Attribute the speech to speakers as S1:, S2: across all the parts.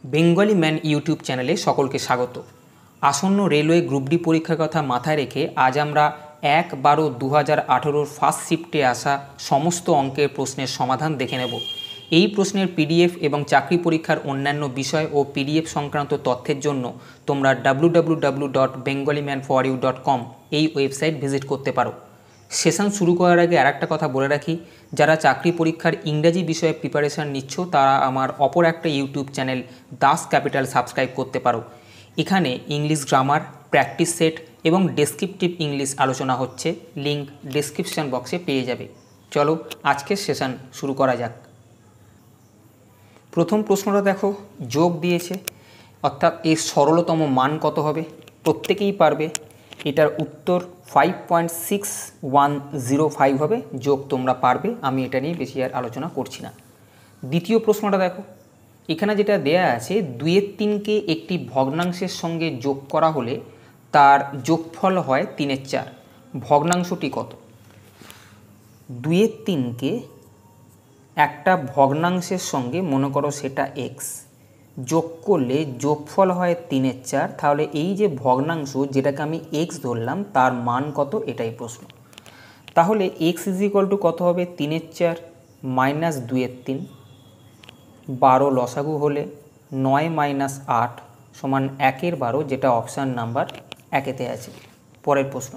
S1: Bengali man YouTube চ্যানেলে সকলকে স্বাগত। আসন্ন রেলওয়ে গ্রুপ ডি পরীক্ষার কথা মাথায় রেখে আজ আমরা 1/12/2018 ফার্স্ট শিফটে আসা সমস্ত অঙ্কের প্রশ্নের সমাধান দেখে নেব। এই প্রশ্নের পিডিএফ এবং চাকরি পরীক্ষার অন্যান্য বিষয় ও পিডিএফ সংক্রান্ত তথ্যের জন্য তোমরা www.bengali-man4u.com এই ওয়েবসাইট ভিজিট করতে পারো। সেশন শুরু করার আগে আরেকটা কথা বলে রাখি, যারা চাকরি পরীক্ষার ইংরাজি বিষয়ে প্রিপারেশান নিচ্ছ তারা আমার অপর একটা YouTube channel Das capital subscribe করতে পারো। এখানে ইংলিশ গ্রামার, প্র্যাকটিস সেট এবং ডেসক্রিপটিভ ইংলিশ আলোচনা হচ্ছে, লিঙ্ক ডেসক্রিপশন বক্সে পেয়ে যাবে। চলো আজকের সেশন শুরু করা যাক। প্রথম প্রশ্নটা দেখো, যোগ দিয়েছে, অর্থাৎ এর সরলতম মান কত হবে? প্রত্যেকেই পারবে। এটার উত্তর 5.6105 হবে। যোগ তোমরা পারবে, আমি এটা নিয়ে বেশি আর আলোচনা করছি না। দ্বিতীয় প্রশ্নটা দেখো, এখানে যেটা দেয়া আছে 2/3কে একটি ভগ্নাংশের সঙ্গে যোগ করা হলে তার যোগফল হয় 3/4। ভগ্নাংশটি কত? 2/3কে একটা ভগ্নাংশের সঙ্গে, মনে করো সেটা এক্স, যোগ করলে যোগফল হয় 3/4। তাহলে এই যে ভগ্নাংশ যেটাকে আমি এক্স ধরলাম তার মান কত, এটাই প্রশ্ন। তাহলে এক্স = কত হবে? 3/4 মাইনাস 2/3, 12 লসাগু হলে 9 - 8 সমান 1/12, যেটা অপশান নাম্বার 1-তে আছে। পরের প্রশ্ন,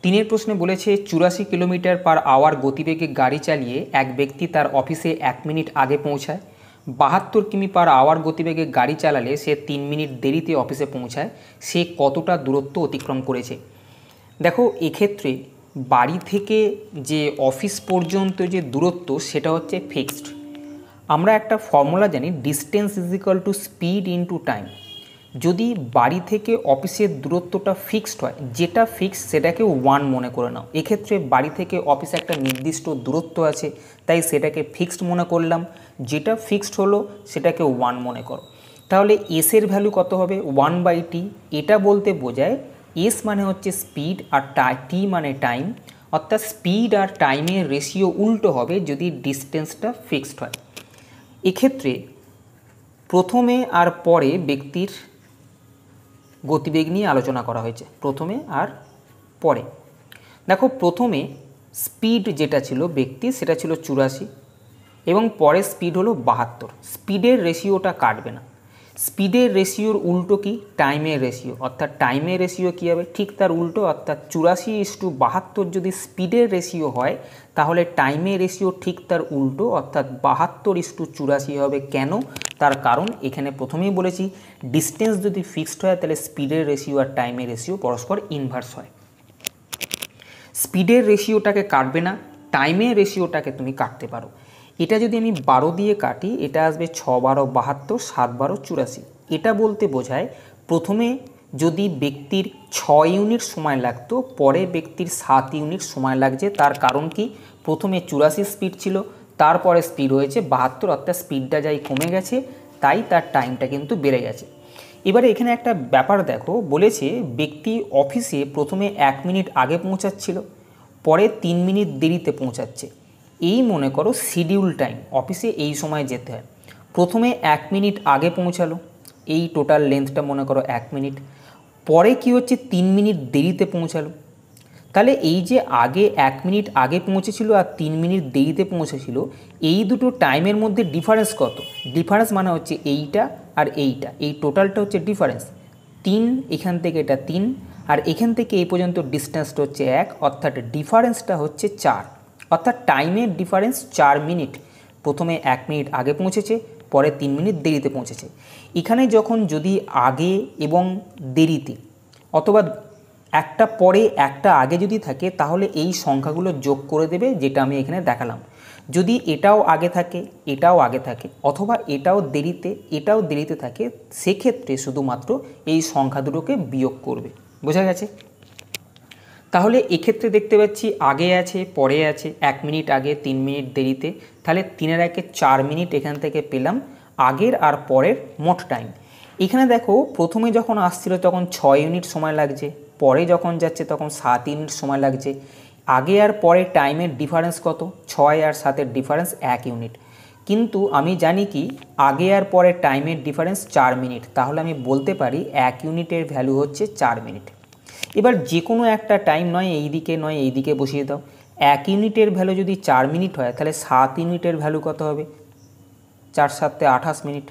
S1: 3 প্রশ্নে বলেছে 84 কিমি/আওয়ার গতিবেগে গাড়ি চালিয়ে এক ব্যক্তি তার অফিসে 1 মিনিট আগে পৌঁছায়। 72 কিমি/আওয়ার গতিবেগে গাড়ি চালালে সে 3 মিনিট দেরিতে অফিসে পৌঁছায়। সে কতটা দূরত্ব অতিক্রম করেছে? দেখো, এক্ষেত্রে বাড়ি থেকে যে অফিস পর্যন্ত যে দূরত্ব সেটা হচ্ছে ফিক্সড। আমরা একটা ফর্মুলা জানি, ডিস্টেন্স = স্পিড ইনটু টাইম। যদি বাড়ি থেকে অফিসের দূরত্বটা ফিক্সড হয়, যেটা ফিক্সড সেটাকে 1 মনে করে নাও। এক্ষেত্রে বাড়ি থেকে অফিসে একটা নির্দিষ্ট দূরত্ব আছে, তাই সেটাকে ফিক্সড মনে করলাম। যেটা ফিক্সড হলো সেটাকে 1 মনে করো। তাহলে এসের ভ্যালু কত হবে? 1/t। এটা বলতে বোঝায় এস মানে হচ্ছে স্পিড আর টি মানে টাইম, অর্থাৎ স্পিড আর টাইমের রেশিও উল্টো হবে যদি ডিস্টেন্সটা ফিক্সড হয়। এক্ষেত্রে প্রথমে আর পরে ব্যক্তির গতিবেগ নিয়ে আলোচনা করা হয়েছে। প্রথমে আর পরে দেখো, প্রথমে স্পিড যেটা ছিল ব্যক্তির সেটা ছিল 84 এবং পরে স্পিড হলো 72। স্পিডের রেশিওটা কাটবে না। স্পিডের রেশিওর উল্টো কি? টাইমের রেশিও। অর্থাৎ টাইমের রেশিও কী হবে? ঠিক তার উল্টো। অর্থাৎ 84:72 যদি স্পিডের রেশিও হয় তাহলে টাইমের রেশিও ঠিক তার উল্টো, অর্থাৎ 72:84 হবে। কেন? তার কারণ এখানে প্রথমেই বলেছি ডিস্টেন্স যদি ফিক্সড হয় তাহলে স্পিডের রেশিও আর টাইমের রেশিও পরস্পর ইনভার্স হয়। স্পিডের রেশিওটাকে কাটবে না, টাইমের রেশিওটাকে তুমি কাটতে পারো। এটা যদি আমি 12 দিয়ে কাটি, এটা আসবে 6×12 = 72, 7×12 = 84। এটা বলতে বোঝায় প্রথমে যদি ব্যক্তির 6 ইউনিট সময় লাগতো, পরে ব্যক্তির 7 ইউনিট সময় লাগছে। তার কারণ কি? প্রথমে 84 স্পিড ছিল, তারপরে স্পিড হয়েছে 72, অর্থাৎ স্পিডটা যাই কমে গেছে, তাই তার টাইমটা কিন্তু বেড়ে গেছে। এবারে এখানে একটা ব্যাপার দেখো, বলেছে ব্যক্তি অফিসে প্রথমে 1 মিনিট আগে পৌঁছাচ্ছিল, পরে 3 মিনিট দেরিতে পৌঁছাচ্ছে। এই মনে করো শিডিউল টাইম, অফিসে এই সময় যেতে হয়। প্রথমে 1 মিনিট আগে পৌঁছালো, এই টোটাল লেন্থটা মনে করো 1 মিনিট। পরে কি হচ্ছে? 3 মিনিট দেরিতে পৌঁছালো। তাহলে এই যে আগে 1 মিনিট আগে পৌঁছেছিল আর 3 মিনিট দেরিতে পৌঁছেছিল, এই দুটো টাইমের মধ্যে ডিফারেন্স কত? ডিফারেন্স মানে হচ্ছে এইটা আর এইটা, এই টোটালটা হচ্ছে ডিফারেন্স। 3, এখান থেকে এটা 3, আর এখান থেকে এই পর্যন্ত ডিস্টেন্সটা হচ্ছে 1, অর্থাৎ ডিফারেন্সটা হচ্ছে 4। অর্থাৎ টাইমের ডিফারেন্স 4 মিনিট। প্রথমে 1 মিনিট আগে পৌঁছেছে, পরে 3 মিনিট দেরিতে পৌঁছেছে। এখানে যখন যদি আগে এবং দেরিতে অথবা একটা পরে একটা আগে যদি থাকে তাহলে এই সংখ্যাগুলো যোগ করে দেবে, যেটা আমি এখানে দেখালাম। যদি এটাও আগে থাকে, এটাও আগে থাকে, অথবা এটাও দেরিতে থাকে, সেক্ষেত্রে শুধুমাত্র এই সংখ্যা দুটোকে বিয়োগ করবে। বোঝা গেছে? তাহলে এক্ষেত্রে দেখতে পাচ্ছি আগে আছে, পরে আছে, 1 মিনিট আগে, 3 মিনিট দেরিতে। তাহলে 3-এর-1-এ 4 মিনিট এখান থেকে পেলাম আগের আর পরের মোট টাইম। এখানে দেখো প্রথমে যখন আসছিল তখন 6 ইউনিট সময় লাগছে, পরে যখন যাচ্ছে তখন 7 ইউনিট সময় লাগছে। আগে আর পরে টাইমের ডিফারেন্স কত? 6 আর 7-এর ডিফারেন্স 1 ইউনিট। কিন্তু আমি জানি কি আগে আর পরে টাইমের ডিফারেন্স 4 মিনিট, তাহলে আমি বলতে পারি 1 ইউনিটের ভ্যালু হচ্ছে 4 মিনিট। এবার যে কোনো একটা টাইম নয় এই দিকে বসিয়ে দাও। 1 ইউনিটের ভ্যালু যদি 4 মিনিট হয় তাহলে 7 ইউনিটের ভ্যালু কত হবে? 4 7 28 মিনিট।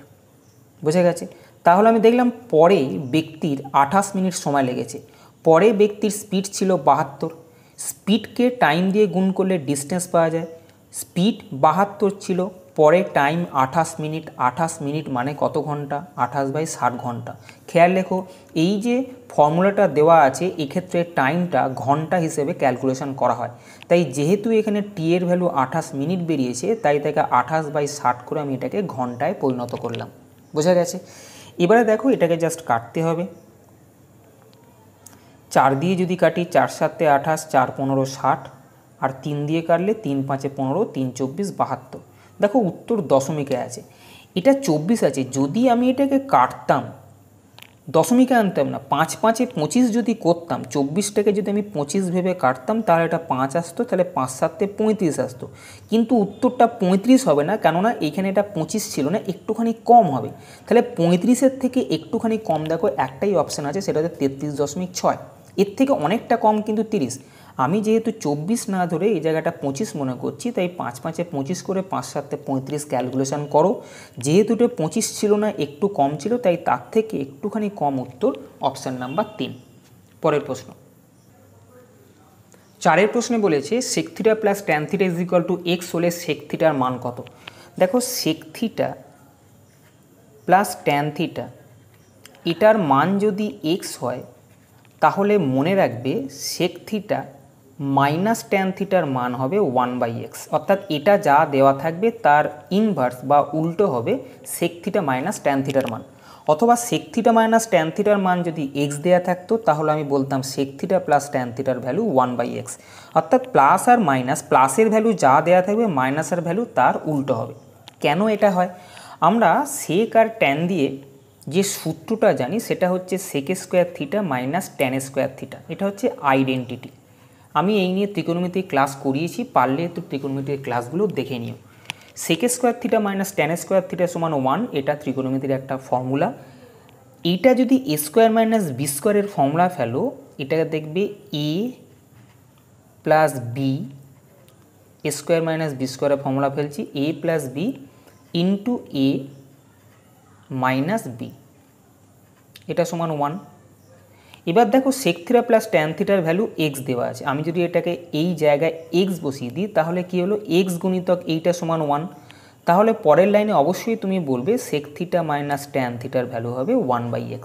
S1: বুঝে গেছে? তাহলে আমি দেখলাম পরে ব্যক্তির 28 মিনিট সময় লেগেছে। পরে ব্যক্তির স্পিড ছিল 72। স্পিডকে টাইম দিয়ে গুণ করলে ডিস্টেন্স পাওয়া যায়। স্পিড 72 ছিল, পরে টাইম 28 মিনিট। 28 মিনিট মানে কত ঘন্টা? 28/60 ঘন্টা। খেয়াল রেখো, এই যে ফর্মুলাটা দেওয়া আছে এক্ষেত্রে টাইমটা ঘন্টা হিসেবে ক্যালকুলেশন করা হয়। তাই যেহেতু এখানে টি এর ভ্যালু 28 মিনিট বেরিয়েছে, তাই তাকে 28/60 করে আমি এটাকে ঘন্টায় পরিণত করলাম। বোঝা গেছে? এবারে দেখো এটাকে জাস্ট কাটতে হবে। 4 দিয়ে যদি কাটি 4 7 28, 4 15 60, আর 3 দিয়ে কাটলে 3 5 15, 3 24 72। দেখো উত্তর দশমিকে আছে, এটা 24 আছে। যদি আমি এটাকে কাটতাম, দশমিকে আনতাম না, 5 5 25 যদি করতাম, 24টাকে যদি আমি 25 ভেবে কাটতাম তাহলে এটা 5 আসতো, তাহলে 5 7 35 আসতো। কিন্তু উত্তরটা 35 হবে না, কেননা এইখানে এটা 25 ছিল না, একটুখানি কম হবে। তাহলে 35-এর থেকে একটুখানি কম দেখো একটাই অপশান আছে, সেটা হচ্ছে 33.6। এর থেকে অনেকটা কম কিন্তু 30। আমি যেহেতু 24 না ধরে এই জায়গাটা 25 মনে করছি, তাই 5 5 25 করে 5 7 35 ক্যালকুলেশন করো। যেহেতু এটা 25 ছিল না, একটু কম ছিল, তাই তার থেকে একটুখানি কম উত্তর অপশান নাম্বার 3। পরের প্রশ্ন 4-এর প্রশ্নে বলেছে sec θ প্লাস tan θ = x হলে sec θ এর মান কত? দেখো sec θ প্লাস tan θ এটার মান যদি x হয় তাহলে মনে রাখবে sec θ মাইনাস tan θ এর মান হবে 1/x, অর্থাৎ এটা যা দেওয়া থাকবে তার ইনভার্স বা উল্টো হবে sec θ মাইনাস tan θ এর মান। অথবা sec θ মাইনাস tan θ এর মান যদি x দেওয়া থাকতো তাহলে আমি বলতাম sec θ প্লাস tan θ এর ভ্যালু 1/x, অর্থাৎ প্লাস আর মাইনাস, প্লাসের ভ্যালু যা দেওয়া থাকবে মাইনাসের ভ্যালু তার উল্টো হবে। কেন এটা হয়? আমরা sec আর tan দিয়ে যে সূত্রটা জানি সেটা হচ্ছে sec square θ minus tan square θ। এটা হচ্ছে আইডেন্টিটি। আমি এই নিয়ে ত্রিকোণমিতি ক্লাস করিয়েছি, পারলে একটু ত্রিকোণমিতির ক্লাসগুলো দেখে নিও। sec square θ minus tan square θ সমান 1, এটা ত্রিকোণমিতির একটা ফর্মুলা। এইটা যদি a স্কোয়ার মাইনাস b স্কোয়ারের ফর্মুলা ফেলো, এটাকে দেখবে a plus B, A square minus B স্কোয়ারের ফর্মুলা ফেলছি, a plus B into A minus B, এটা সমান 1। এবার দেখো sec θ প্লাস tan θ এর ভ্যালু x দেওয়া আছে। আমি যদি এটাকে এই জায়গায় x বসিয়ে দিই তাহলে কি হলো, x গুণিতক এইটা সমান 1। তাহলে পরের লাইনে অবশ্যই তুমি বলবে sec θ মাইনাস tan θ এর ভ্যালু হবে 1/x।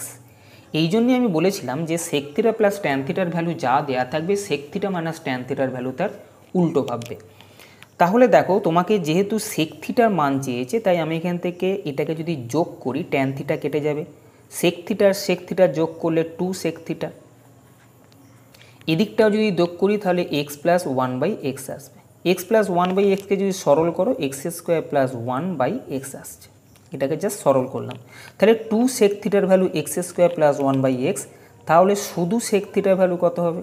S1: এই জন্যই আমি বলেছিলাম যে sec θ প্লাস tan θ এর ভ্যালু যা দেওয়া থাকবে sec θ মাইনাস tan θ এর ভ্যালু তার উল্টো ভাববে। তাহলে দেখো তোমাকে যেহেতু sec θ এর মান চেয়েছে, তাই আমি এখান থেকে এটাকে যদি যোগ করি tan θ কেটে যাবে, sec θ আর sec θ যোগ করলে 2 sec θ। এদিকটাও যদি যোগ করি তাহলে x প্লাস 1/x আসবে। x প্লাস 1/xকে যদি সরল করো x স্কোয়ার প্লাস 1/x আসছে। এটাকে জাস্ট সরল করলাম, তাহলে 2 sec θ এর value x square plus 1/x। তাহলে শুধু sec θ এর ভ্যালু কত হবে?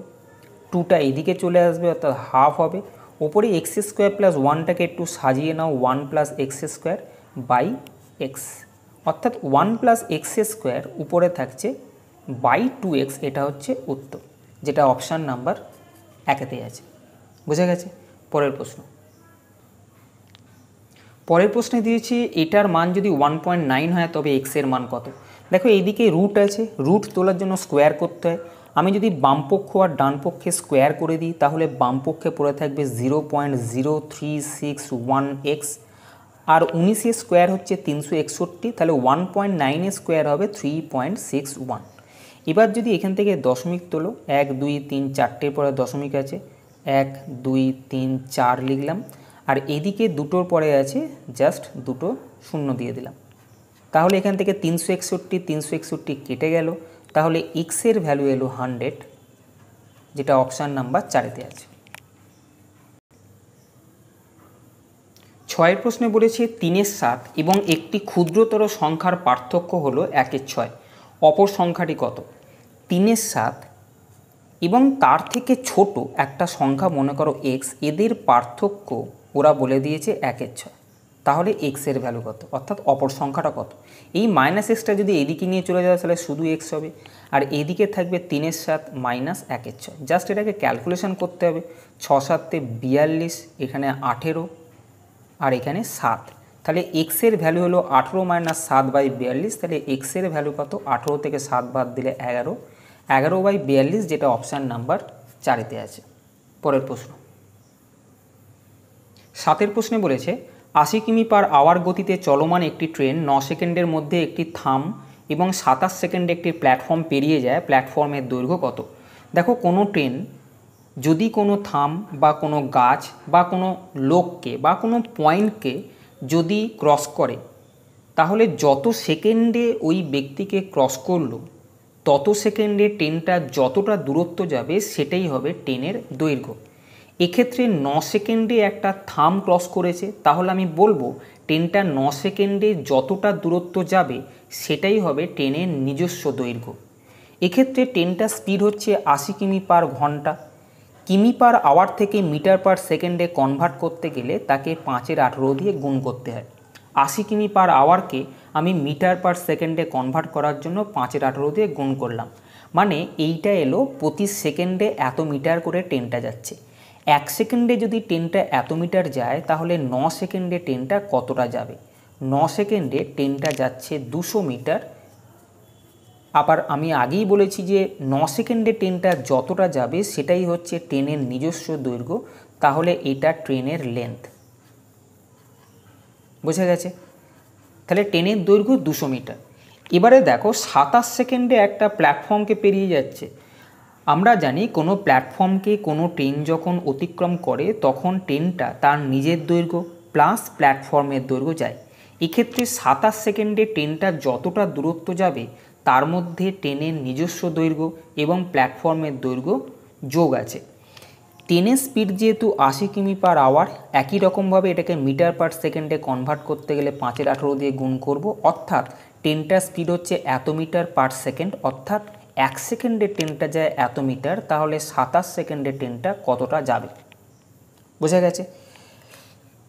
S1: 2টা এদিকে চলে আসবে, অর্থাৎ হাফ হবে। ওপরে x স্কোয়ার প্লাস 1টাকে একটু সাজিয়ে নাও, 1 plus x square by X, অর্থাৎ 1 প্লাস এক্স স্কোয়ার উপরে থাকছে বাই 2x। এটা হচ্ছে উত্তর, যেটা অপশান নাম্বার 1-তে আছে। বোঝা গেছে? পরের প্রশ্ন, পরের প্রশ্নে দিয়েছি এটার মান যদি 1.9 হয় তবে x এর মান কত? দেখো এইদিকে রুট আছে, রুট তোলার জন্য স্কোয়ার করতে হয়। আমি যদি বামপক্ষ আর ডান পক্ষে স্কোয়ার করে দিই তাহলে বামপক্ষে পড়ে থাকবে 0.0361x, আর 19 স্কোয়ার হচ্ছে 361, তাহলে 1.9 স্কোয়ার হবে 3.61। এবার যদি এখান থেকে দশমিক তোলো, 1 2 3 4টের পরে দশমিক আছে, 1 2 3 4 লিখলাম, আর এদিকে দুটোর পরে আছে জাস্ট দুটো শূন্য দিয়ে দিলাম। তাহলে এখান থেকে 361 কেটে গেল, তাহলে x এর ভ্যালু এলো 100, যেটা অপশান নাম্বার 4-তে আছে। 6-এর প্রশ্নে বলেছে 3/7 এবং একটি ক্ষুদ্রতর সংখ্যার পার্থক্য হলো 1/6, অপর সংখ্যাটি কত? 3/7 এবং তার থেকে ছোট একটা সংখ্যা মনে করো x, এদের পার্থক্য ওরা বলে দিয়েছে 1/6। তাহলে এক্সের ভ্যালু কত, অর্থাৎ অপর সংখ্যাটা কত। এই মাইনাস এক্সটা যদি এইদিকে নিয়ে চলে যাওয়া তাহলে শুধু এক্স হবে, আর এইদিকে থাকবে 3 × 7 মাইনাস 1 × 6। জাস্ট এটাকে ক্যালকুলেশন করতে হবে। 6 × 7 = 42, এখানে 18 আর এখানে 7। তাহলে এক্সের ভ্যালু হলো 18 - 7/42। তাহলে এক্সের ভ্যালু কত, 18 থেকে 7 বাদ দিলে 11, 11/42, যেটা অপশান নাম্বার 4-তে আছে। পরের প্রশ্ন 7-এর প্রশ্নে বলেছে 80 কিমি/আওয়ার গতিতে চলমান একটি ট্রেন 9 সেকেন্ডের মধ্যে একটি থাম এবং 27 সেকেন্ডে একটি প্ল্যাটফর্ম পেরিয়ে যায়, প্ল্যাটফর্মের দৈর্ঘ্য কত। দেখো, কোনো ট্রেন যদি কোনো থাম বা কোনো গাছ বা কোনো লোককে বা কোনো পয়েন্টকে যদি ক্রস করে, তাহলে যত সেকেন্ডে ওই ব্যক্তিকে ক্রস করলো তত সেকেন্ডে ট্রেনটা যতটা দূরত্ব যাবে সেটাই হবে ট্রেনের দৈর্ঘ্য। এক্ষেত্রে 9 সেকেন্ডে একটা থাম ক্রস করেছে, তাহলে আমি বলবো ট্রেনটা 9 সেকেন্ডে যতটা দূরত্ব যাবে সেটাই হবে ট্রেনের নিজস্ব দৈর্ঘ্য। এক্ষেত্রে ট্রেনটার স্পিড হচ্ছে 80 কিমি/ঘন্টা। কিমি/আওয়ার থেকে মিটার/সেকেন্ডে কনভার্ট করতে গেলে তাকে 5-18 দিয়ে গুণ করতে হয়। 80 কিমি/আওয়ারকে আমি মিটার/সেকেন্ডে কনভার্ট করার জন্য 5-18 দিয়ে গুণ করলাম, মানে এইটা এলো প্রতি সেকেন্ডে এত মিটার করে ট্রেনটা যাচ্ছে। 1 সেকেন্ডে যদি ট্রেনটা এত মিটার যায় তাহলে 9 সেকেন্ডে ট্রেনটা কতটা যাবে। 9 সেকেন্ডে ট্রেনটা যাচ্ছে 200 মিটার। আবার আমি আগেই বলেছি যে 9 সেকেন্ডে ট্রেনটা যতটা যাবে সেটাই হচ্ছে ট্রেনের নিজস্ব দৈর্ঘ্য, তাহলে এটা ট্রেনের লেন্থ। বোঝা গেছে? তাহলে ট্রেনের দৈর্ঘ্য 200 মিটার। এবারে দেখো 27 সেকেন্ডে একটা প্ল্যাটফর্মকে পেরিয়ে যাচ্ছে। আমরা জানি কোনো প্ল্যাটফর্মকে কোনো ট্রেন যখন অতিক্রম করে তখন ট্রেনটা তার নিজের দৈর্ঘ্য প্লাস প্ল্যাটফর্মের দৈর্ঘ্য যায়। এক্ষেত্রে 27 সেকেন্ডে ট্রেনটা যতটা দূরত্ব যাবে তার মধ্যে ট্রেনের নিজস্ব দৈর্ঘ্য এবং প্ল্যাটফর্মের দৈর্ঘ্য যোগ আছে। ট্রেনের স্পিড যেহেতু 80 কিমি/আওয়ার, একই রকমভাবে এটাকে মিটার/সেকেন্ডে কনভার্ট করতে গেলে 5-18 দিয়ে গুণ করব, অর্থাৎ ট্রেনটার স্পিড হচ্ছে এত মিটার/সেকেন্ড, অর্থাৎ 1 সেকেন্ডে ট্রেনটা যায় এত মিটার, তাহলে 27 সেকেন্ডে ট্রেনটা কতটা যাবে। বোঝা গেছে?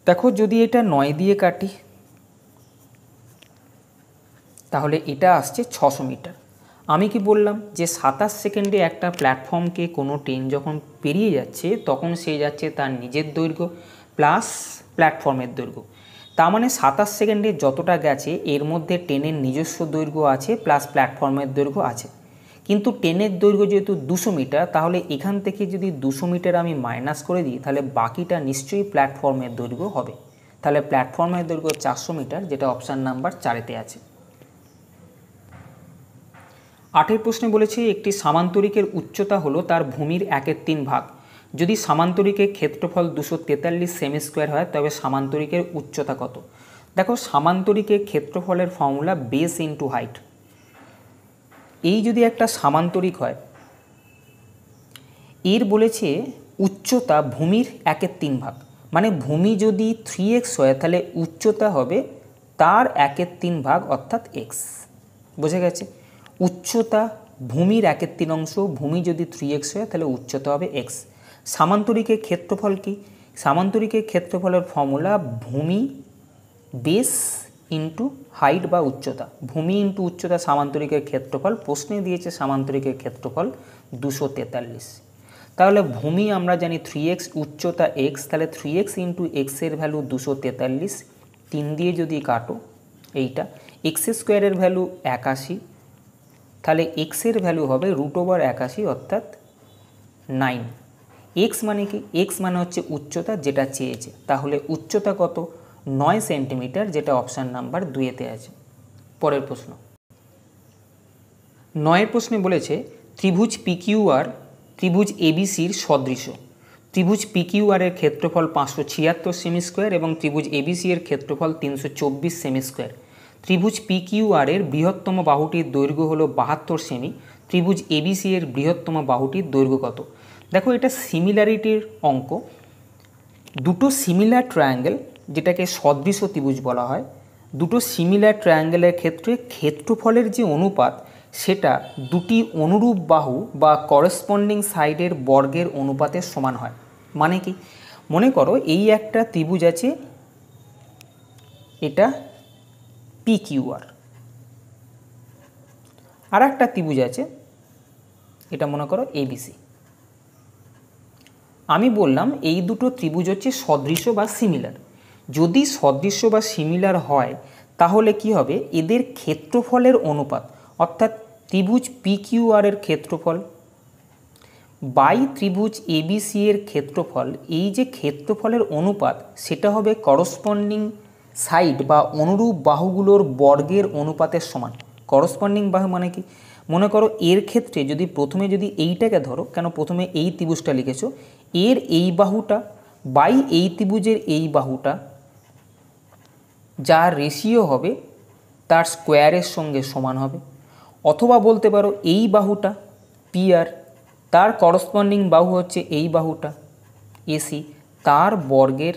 S1: দেখো, যদি এটা 9 দিয়ে কাটি তাহলে এটা আসছে 600 মিটার। আমি কি বললাম যে 27 সেকেন্ডে একটা প্ল্যাটফর্মকে কোনো ট্রেন যখন পেরিয়ে যাচ্ছে তখন সে যাচ্ছে তার নিজের দৈর্ঘ্য প্লাস প্ল্যাটফর্মের দৈর্ঘ্য। তার মানে 27 সেকেন্ডে যতটা গেছে এর মধ্যে ট্রেনের নিজস্ব দৈর্ঘ্য আছে প্লাস প্ল্যাটফর্মের দৈর্ঘ্য আছে। কিন্তু ট্রেনের দৈর্ঘ্য যেহেতু 200 মিটার, তাহলে এখান থেকে যদি 200 মিটার আমি মাইনাস করে দিই তাহলে বাকিটা নিশ্চয়ই প্ল্যাটফর্মের দৈর্ঘ্য হবে। তাহলে প্ল্যাটফর্মের দৈর্ঘ্য 400 মিটার, যেটা অপশান নাম্বার 4-তে আছে। 8-এর প্রশ্নে বলেছে একটি সামান্তরিকের উচ্চতা হলো তার ভূমির 1/3 ভাগ। যদি সামান্তরিকের ক্ষেত্রফল 243 সেমি স্কোয়ার হয় তবে সামান্তরিকের উচ্চতা কত। দেখো, সামান্তরিকের ক্ষেত্রফলের ফর্মুলা বেস ইন্টু হাইট। এই যদি একটা সামান্তরিক হয়, এর বলেছে উচ্চতা ভূমির 1/3 ভাগ, মানে ভূমি যদি 3x হয় তাহলে উচ্চতা হবে তার 1/3 ভাগ, অর্থাৎ x। বোঝা গেছে? উচ্চতা ভূমির 1/3 অংশ, ভূমি যদি 3x হয় তাহলে উচ্চতা হবে x। সামান্তরিকের ক্ষেত্রফল কি? সামান্তরিকের ক্ষেত্রফলের ফর্মুলা ভূমি বেস ইন্টু হাইট বা উচ্চতা। ভূমি ইন্টু উচ্চতা সামান্তরিকের ক্ষেত্রফল। প্রশ্নে দিয়েছে সামান্তরিকের ক্ষেত্রফল 243। তাহলে ভূমি আমরা জানি 3x, উচ্চতা x, তাহলে 3x ইন্টু এক্সের ভ্যালু 243। 3 দিয়ে যদি কাটো এইটা, x² এর ভ্যালু 81, তাহলে এক্সের ভ্যালু হবে √81, অর্থাৎ 9। এক্স মানে কি? এক্স মানে হচ্ছে উচ্চতা, যেটা চেয়েছে। তাহলে উচ্চতা কত? 9 সেন্টিমিটার, যেটা অপশান নাম্বার 2-তে আছে। পরের প্রশ্ন 9-এর প্রশ্নে বলেছে ত্রিভুজ PQR ত্রিভুজ ABCর সদৃশ। ত্রিভুজ PQR এর ক্ষেত্রফল 576 সেমি স্কোয়ার এবং ত্রিভুজ ABC এর ক্ষেত্রফল 324 সেমি স্কোয়ার। ত্রিভুজ PQR এর বৃহত্তম বাহুটির দৈর্ঘ্য হলো 72 সেমি। ত্রিভুজ ABC এর বৃহত্তম বাহুটির দৈর্ঘ্য কত? দেখো, এটা সিমিলারিটির অঙ্ক। দুটো সিমিলার ট্রায়াঙ্গেল, যেটাকে সদৃশ ত্রিভুজ বলা হয়, দুটো সিমিলার ট্রায়াঙ্গেলের ক্ষেত্রে ক্ষেত্রফলের যে অনুপাত সেটা দুটি অনুরূপ বাহু বা করেসপন্ডিং সাইডের বর্গের অনুপাতের সমান হয়। মানে কি? মনে করো এই একটা ত্রিভুজ আছে এটা PQR। আর একটা ত্রিভুজ আছে, এটা মনে করো ABC। আমি বললাম এই দুটো ত্রিভুজ হচ্ছে সদৃশ্য বা সিমিলার। যদি সদৃশ্য বা সিমিলার হয় তাহলে কি হবে, এদের ক্ষেত্রফলের অনুপাত অর্থাৎ ত্রিভুজ PQR এর ক্ষেত্রফল বাই ত্রিভুজ ABC এর ক্ষেত্রফল, এই যে ক্ষেত্রফলের অনুপাত সেটা হবে করসপন্ডিং সাইড বা অনুরূপ বাহুগুলোর বর্গের অনুপাতের সমান। করসপন্ডিং বাহু মানে কি, মনে করো এর ক্ষেত্রে যদি প্রথমে যদি এইটাকে ধরো, কেন প্রথমে এই ত্রিভুজটা লিখেছো, এর এই বাহুটা বাই এই ত্রিভুজের এই বাহুটা যা রেশিও হবে তার স্কোয়ারের সঙ্গে সমান হবে। অথবা বলতে পারো এই বাহুটা PR, তার করসপন্ডিং বাহু হচ্ছে এই বাহুটা AC, তার বর্গের,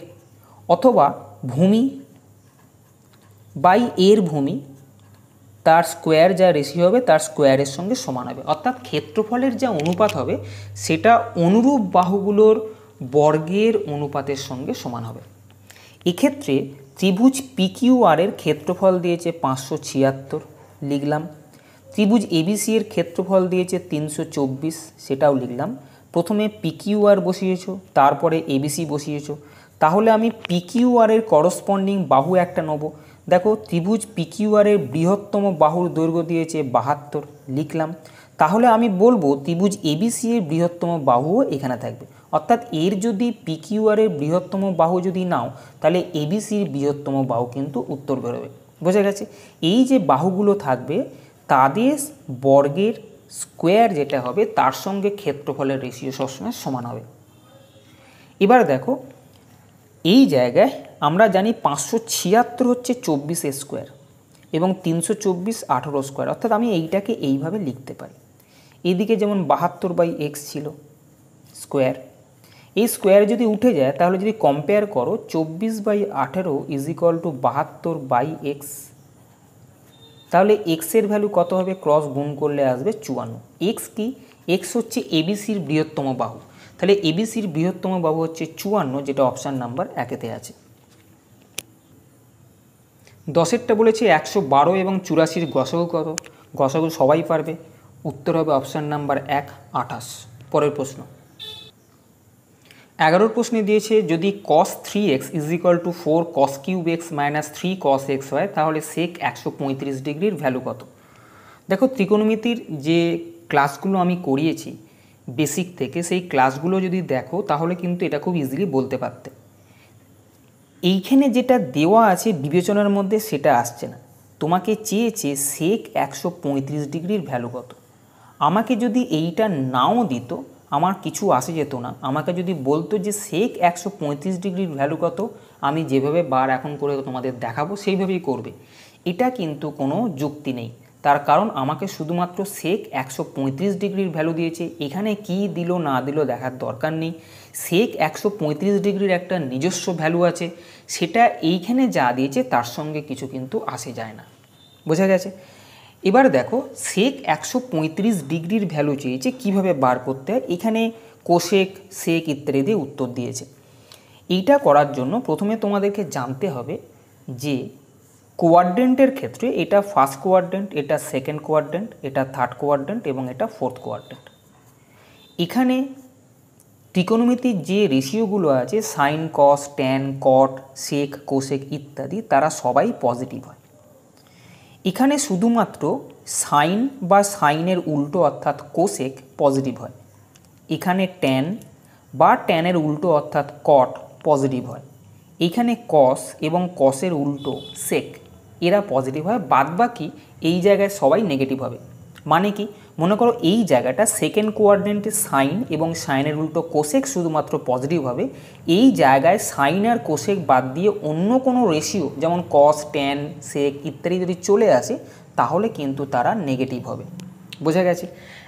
S1: অথবা ভূমি বাই এর ভূমি, তার স্কোয়ার যা রেশিও হবে তার স্কোয়ারের সঙ্গে সমান হবে। অর্থাৎ ক্ষেত্রফলের যা অনুপাত হবে সেটা অনুরূপ বাহুগুলোর বর্গের অনুপাতের সঙ্গে সমান হবে। এক্ষেত্রে ত্রিভুজ PQR এর ক্ষেত্রফল দিয়েছে 576, লিখলাম। ত্রিভুজ ABC এর ক্ষেত্রফল দিয়েছে 324, সেটাও লিখলাম। প্রথমে PQR বসিয়েছো, তারপরে ABC বসিয়েছো, তাহলে আমি PQR এর করসপন্ডিং বাহু একটা নেব। দেখো ত্রিভুজ PQR এর বৃহত্তম বাহুর দৈর্ঘ্য দিয়েছে 72, লিখলাম। তাহলে আমি বলবো ত্রিভুজ ABC এর বৃহত্তম বাহুও এখানে থাকবে। অর্থাৎ এর যদি PQR এর বৃহত্তম বাহু যদি নাও তাহলে ABCর বৃহত্তম বাহু কিন্তু উত্তর বেরোবে। বোঝা গেছে? এই যে বাহুগুলো থাকবে তাদের বর্গের স্কোয়ার যেটা হবে তার সঙ্গে ক্ষেত্রফলের রেশিও সবসময় সমান হবে। এবার দেখো এই জায়গায় আমরা জানি 576 হচ্ছে 24 স্কোয়ার এবং 324 18 স্কোয়ার, অর্থাৎ আমি এইটাকে এইভাবে লিখতে পারি। এদিকে যেমন 72/x ছিল স্কোয়ার, এই স্কোয়ার যদি উঠে যায় তাহলে যদি কম্পেয়ার করো 24/18 ইজ ইকুয়াল টু 72/x, তাহলে এক্সের ভ্যালু কত হবে, ক্রস গুণ করলে আসবে 54। এক্স কি, এক্স হচ্ছে ABCর বৃহত্তম বাহু, তাহলে ABCর বৃহত্তম বাহু হচ্ছে 54, যেটা অপশান নাম্বার 1-তে আছে। 10এরটা বলেছে 112 এবং 84 গসাগু কত, গসাগু সবাই পারবে, উত্তর হবে অপশান নাম্বার 1 28। পরের প্রশ্ন 11 প্রশ্নে দিয়েছে যদি cos 3x is equal to 4 cos cube x minus 3 cos x হয় তাহলে sec 135 ডিগ্রির ভ্যালু কত। দেখো ত্রিকোণমিতির যে ক্লাসগুলো আমি করিয়েছি বেসিক থেকে, সেই ক্লাসগুলো যদি দেখো তাহলে কিন্তু এটা খুব ইজিলি বলতে পারতে। এইখানে যেটা দেওয়া আছে বিবেচনার মধ্যে সেটা আসছে না, তোমাকে চেয়েছে sec 135 ডিগ্রির ভ্যালু কত। আমাকে যদি এইটা নাও দিত আমার কিছু আসে যেত না, আমাকে যদি বলতো যে sec 135 ডিগ্রির ভ্যালু কত, আমি যেভাবে বার এখন করে তোমাদের দেখাবো সেইভাবেই করবে। এটা কিন্তু কোনো যুক্তি নেই, তার কারণ আমাকে শুধুমাত্র sec 135 ডিগ্রির ভ্যালু দিয়েছে, এখানে কি দিল না দিল দেখার দরকার নেই। sec 135 ডিগ্রির একটা নিজস্ব ভ্যালু আছে, সেটা এইখানে যা দিয়েছে তার সঙ্গে কিছু কিন্তু আসে যায় না। বোঝা গেছে? এবার দেখো sec 135 ডিগ্রির ভ্যালু চেয়েছে, কীভাবে বার করতে হয়, এখানে কোসেক সেক ইত্যাদি দিয়ে উত্তর দিয়েছে। এইটা করার জন্য প্রথমে তোমাদেরকে জানতে হবে যে কোয়াড্রেন্টের ক্ষেত্রে এটা ফার্স্ট কোয়াড্রেন্ট, এটা সেকেন্ড কোয়াড্রেন্ট, এটা থার্ড কোয়াড্রেন্ট এবং এটা ফোর্থ কোয়াড্রেন্ট। এখানে ত্রিকোণমিতির যে রেশিওগুলো আছে sine cos tan cot sec cosec ইত্যাদি তারা সবাই পজিটিভ হয়। এখানে শুধুমাত্র সাইন বা সাইনের উল্টো অর্থাৎ কোসেক পজিটিভ হয়, এখানে ট্যান বা ট্যানের উল্টো অর্থাৎ কট পজিটিভ হয়, এখানে কস এবং কসের উল্টো সেক এরা পজিটিভ হয়, বাদবাকি এই জায়গায় সবাই নেগেটিভ হবে। মানে কি, মনে করো এই জায়গাটা সেকেন্ড কোয়াড্রেন্টে সাইন এবং সাইনের উল্টো কোসেক শুধুমাত্র পজিটিভ হবে, এই জায়গায় সাইন আর কোসেক বাদ দিয়ে অন্য কোনো রেশিও যেমন কস ট্যান সেক ইত্যাদি যদি চলে আসে তাহলে কিন্তু তারা নেগেটিভ হবে। বোঝা গেছে?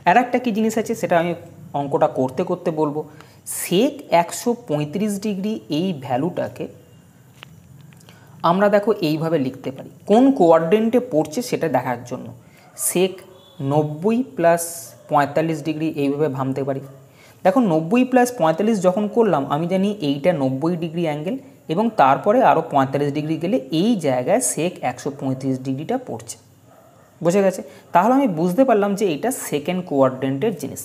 S1: আর একটা কী জিনিস আছে সেটা আমি অঙ্কটা করতে করতে বলবো। sec 135 ডিগ্রি এই ভ্যালুটাকে আমরা দেখো এইভাবে লিখতে পারি, কোন কোয়াড্রেন্টে পড়ছে সেটা দেখার জন্য sec 90 প্লাস 45 ডিগ্রি এইভাবে ভাবতে পারি। দেখো 90 প্লাস 45 যখন করলাম আমি জানি এইটা 90 ডিগ্রি অ্যাঙ্গেল, এবং তারপরে আরও 45 ডিগ্রি গেলে এই জায়গায় সেক 135 ডিগ্রিটা পড়ছে। বুঝে গেছে? তাহলে আমি বুঝতে পারলাম যে এটা সেকেন্ড কোয়াড্রেন্টের জিনিস।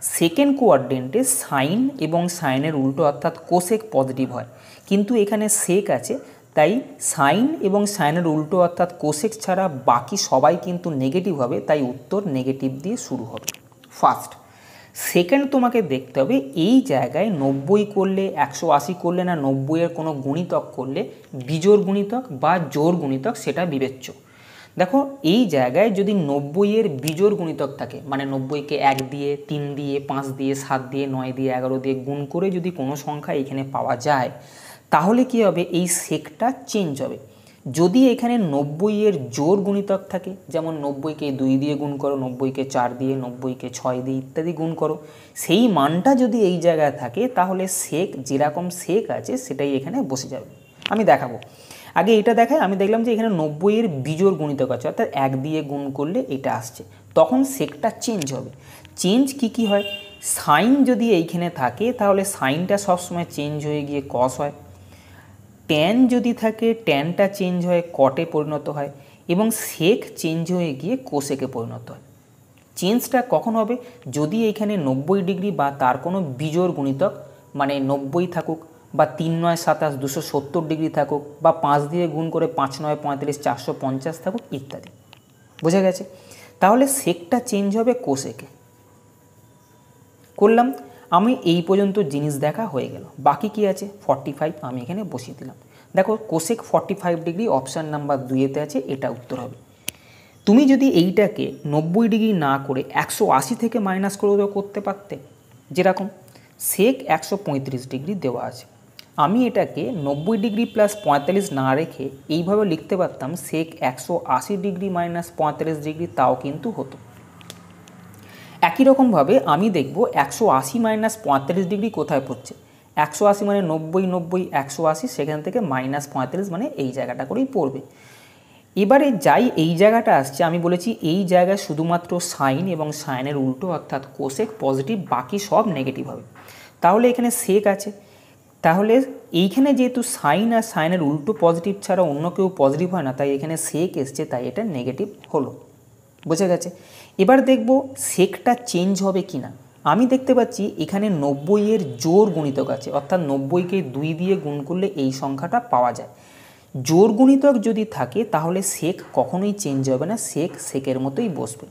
S1: সেকেন্ড কোয়াড্রেন্টে সাইন এবং সাইনের উল্টো অর্থাৎ কোসেক পজিটিভ হয়, কিন্তু এখানে সেক আছে, তাই সাইন এবং সাইনের উল্টো অর্থাৎ কোসেক ছাড়া বাকি সবাই কিন্তু নেগেটিভ হবে, তাই উত্তর নেগেটিভ দিয়ে শুরু হবে। ফার্স্ট। সেকেন্ড, তোমাকে দেখতে হবে এই জায়গায় 90 করলে, 180 করলে না 90-এর কোনো গুণিতক করলে বিজোড় গুণিতক বা জোড় গুণিতক সেটা বিবেচ্য। দেখো এই জায়গায় যদি 90-এর বিজোড় গুণিতক থাকে, মানে 90-কে 1 দিয়ে, 3 দিয়ে, 5 দিয়ে, 7 দিয়ে, 9 দিয়ে, 11 দিয়ে গুণ করে যদি কোনো সংখ্যা এখানে পাওয়া যায়, তাহলে কি হবে, এই সেকটা চেঞ্জ হবে। যদি এখানে 90-এর জোড় গুণিতক থাকে, যেমন 90-কে 2 দিয়ে গুণ করো, 90-কে 4 দিয়ে, 90-কে 6 দিয়ে ইত্যাদি গুণ করো, সেই মানটা যদি এই জায়গায় থাকে তাহলে সেক যেরকম সেক আছে সেটাই এখানে বসে যাবে। আমি দেখাবো। আগে এটা দেখায়, আমি দেখলাম যে এখানে 90-এর বিজোড় গুণিতক আছে, অর্থাৎ 1 দিয়ে গুণ করলে এটা আসছে, তখন সেকটা চেঞ্জ হবে। চেঞ্জ কি হয়, সাইন যদি এইখানে থাকে তাহলে সাইনটা সবসময় চেঞ্জ হয়ে গিয়ে কস হয়, ট্যান যদি থাকে ট্যানটা চেঞ্জ হয়ে কটে পরিণত হয়, এবং সেক চেঞ্জ হয়ে গিয়ে কোসেকে পরিণত হয়। চেঞ্জটা কখন হবে, যদি এইখানে 90 ডিগ্রি বা তার কোনো বিজোড় গুণিতক, মানে 90 থাকুক বা 3 9 27 270 ডিগ্রি থাকুক, বা 5 দিয়ে গুণ করে 5 9 35 450 থাকুক ইত্যাদি। বোঝা গেছে? তাহলে সেকটা চেঞ্জ হবে কোসেকে। করলাম। আমি এই পর্যন্ত জিনিস দেখা হয়ে গেল, বাকি কি আছে 45 আমি এখানে বসিয়ে দিলাম। দেখো কোসেক 45 ডিগ্রি অপশান নাম্বার 2-এতে আছে, এটা উত্তর হবে। তুমি যদি এইটাকে 90 ডিগ্রি না করে 180 থেকে মাইনাস করেও করতে পারতে, যেরকম সেক 135 ডিগ্রি দেওয়া আছে, আমি এটাকে 90 ডিগ্রি প্লাস 45 না রেখে এইভাবে লিখতে পারতাম সেক 180 ডিগ্রি মাইনাস 45 ডিগ্রি, তাও কিন্তু হতো। একই রকমভাবে আমি দেখব 180 মাইনাস 45 ডিগ্রি কোথায় পড়ছে। 180 মানে 90 90 180, সেখান থেকে মাইনাস 45 মানে এই জায়গাটা করেই পড়বে। এবারে যাই এই জায়গাটা আসছে, আমি বলেছি এই জায়গায় শুধুমাত্র সাইন এবং সাইনের উল্টো অর্থাৎ কোসেক পজিটিভ, বাকি সব নেগেটিভ হবে। তাহলে এখানে সেক আছে, তাহলে এইখানে যেহেতু সাইন আর সাইনের উল্টো পজিটিভ ছাড়া অন্য কেউ পজিটিভ হয় না, তাই এখানে সেক এসছে, তাই এটা নেগেটিভ হলো। বোঝা গেছে? এবার দেখব সেকটা চেঞ্জ হবে কি না। আমি দেখতে পাচ্ছি এখানে 90-এর জোড় গুণিতক আছে, অর্থাৎ 90-কে 2 দিয়ে গুণ করলে এই সংখ্যাটা পাওয়া যায়। জোড় গুণিতক যদি থাকে তাহলে সেক কখনোই চেঞ্জ হবে না, সেক সেকের মতোই বসবে।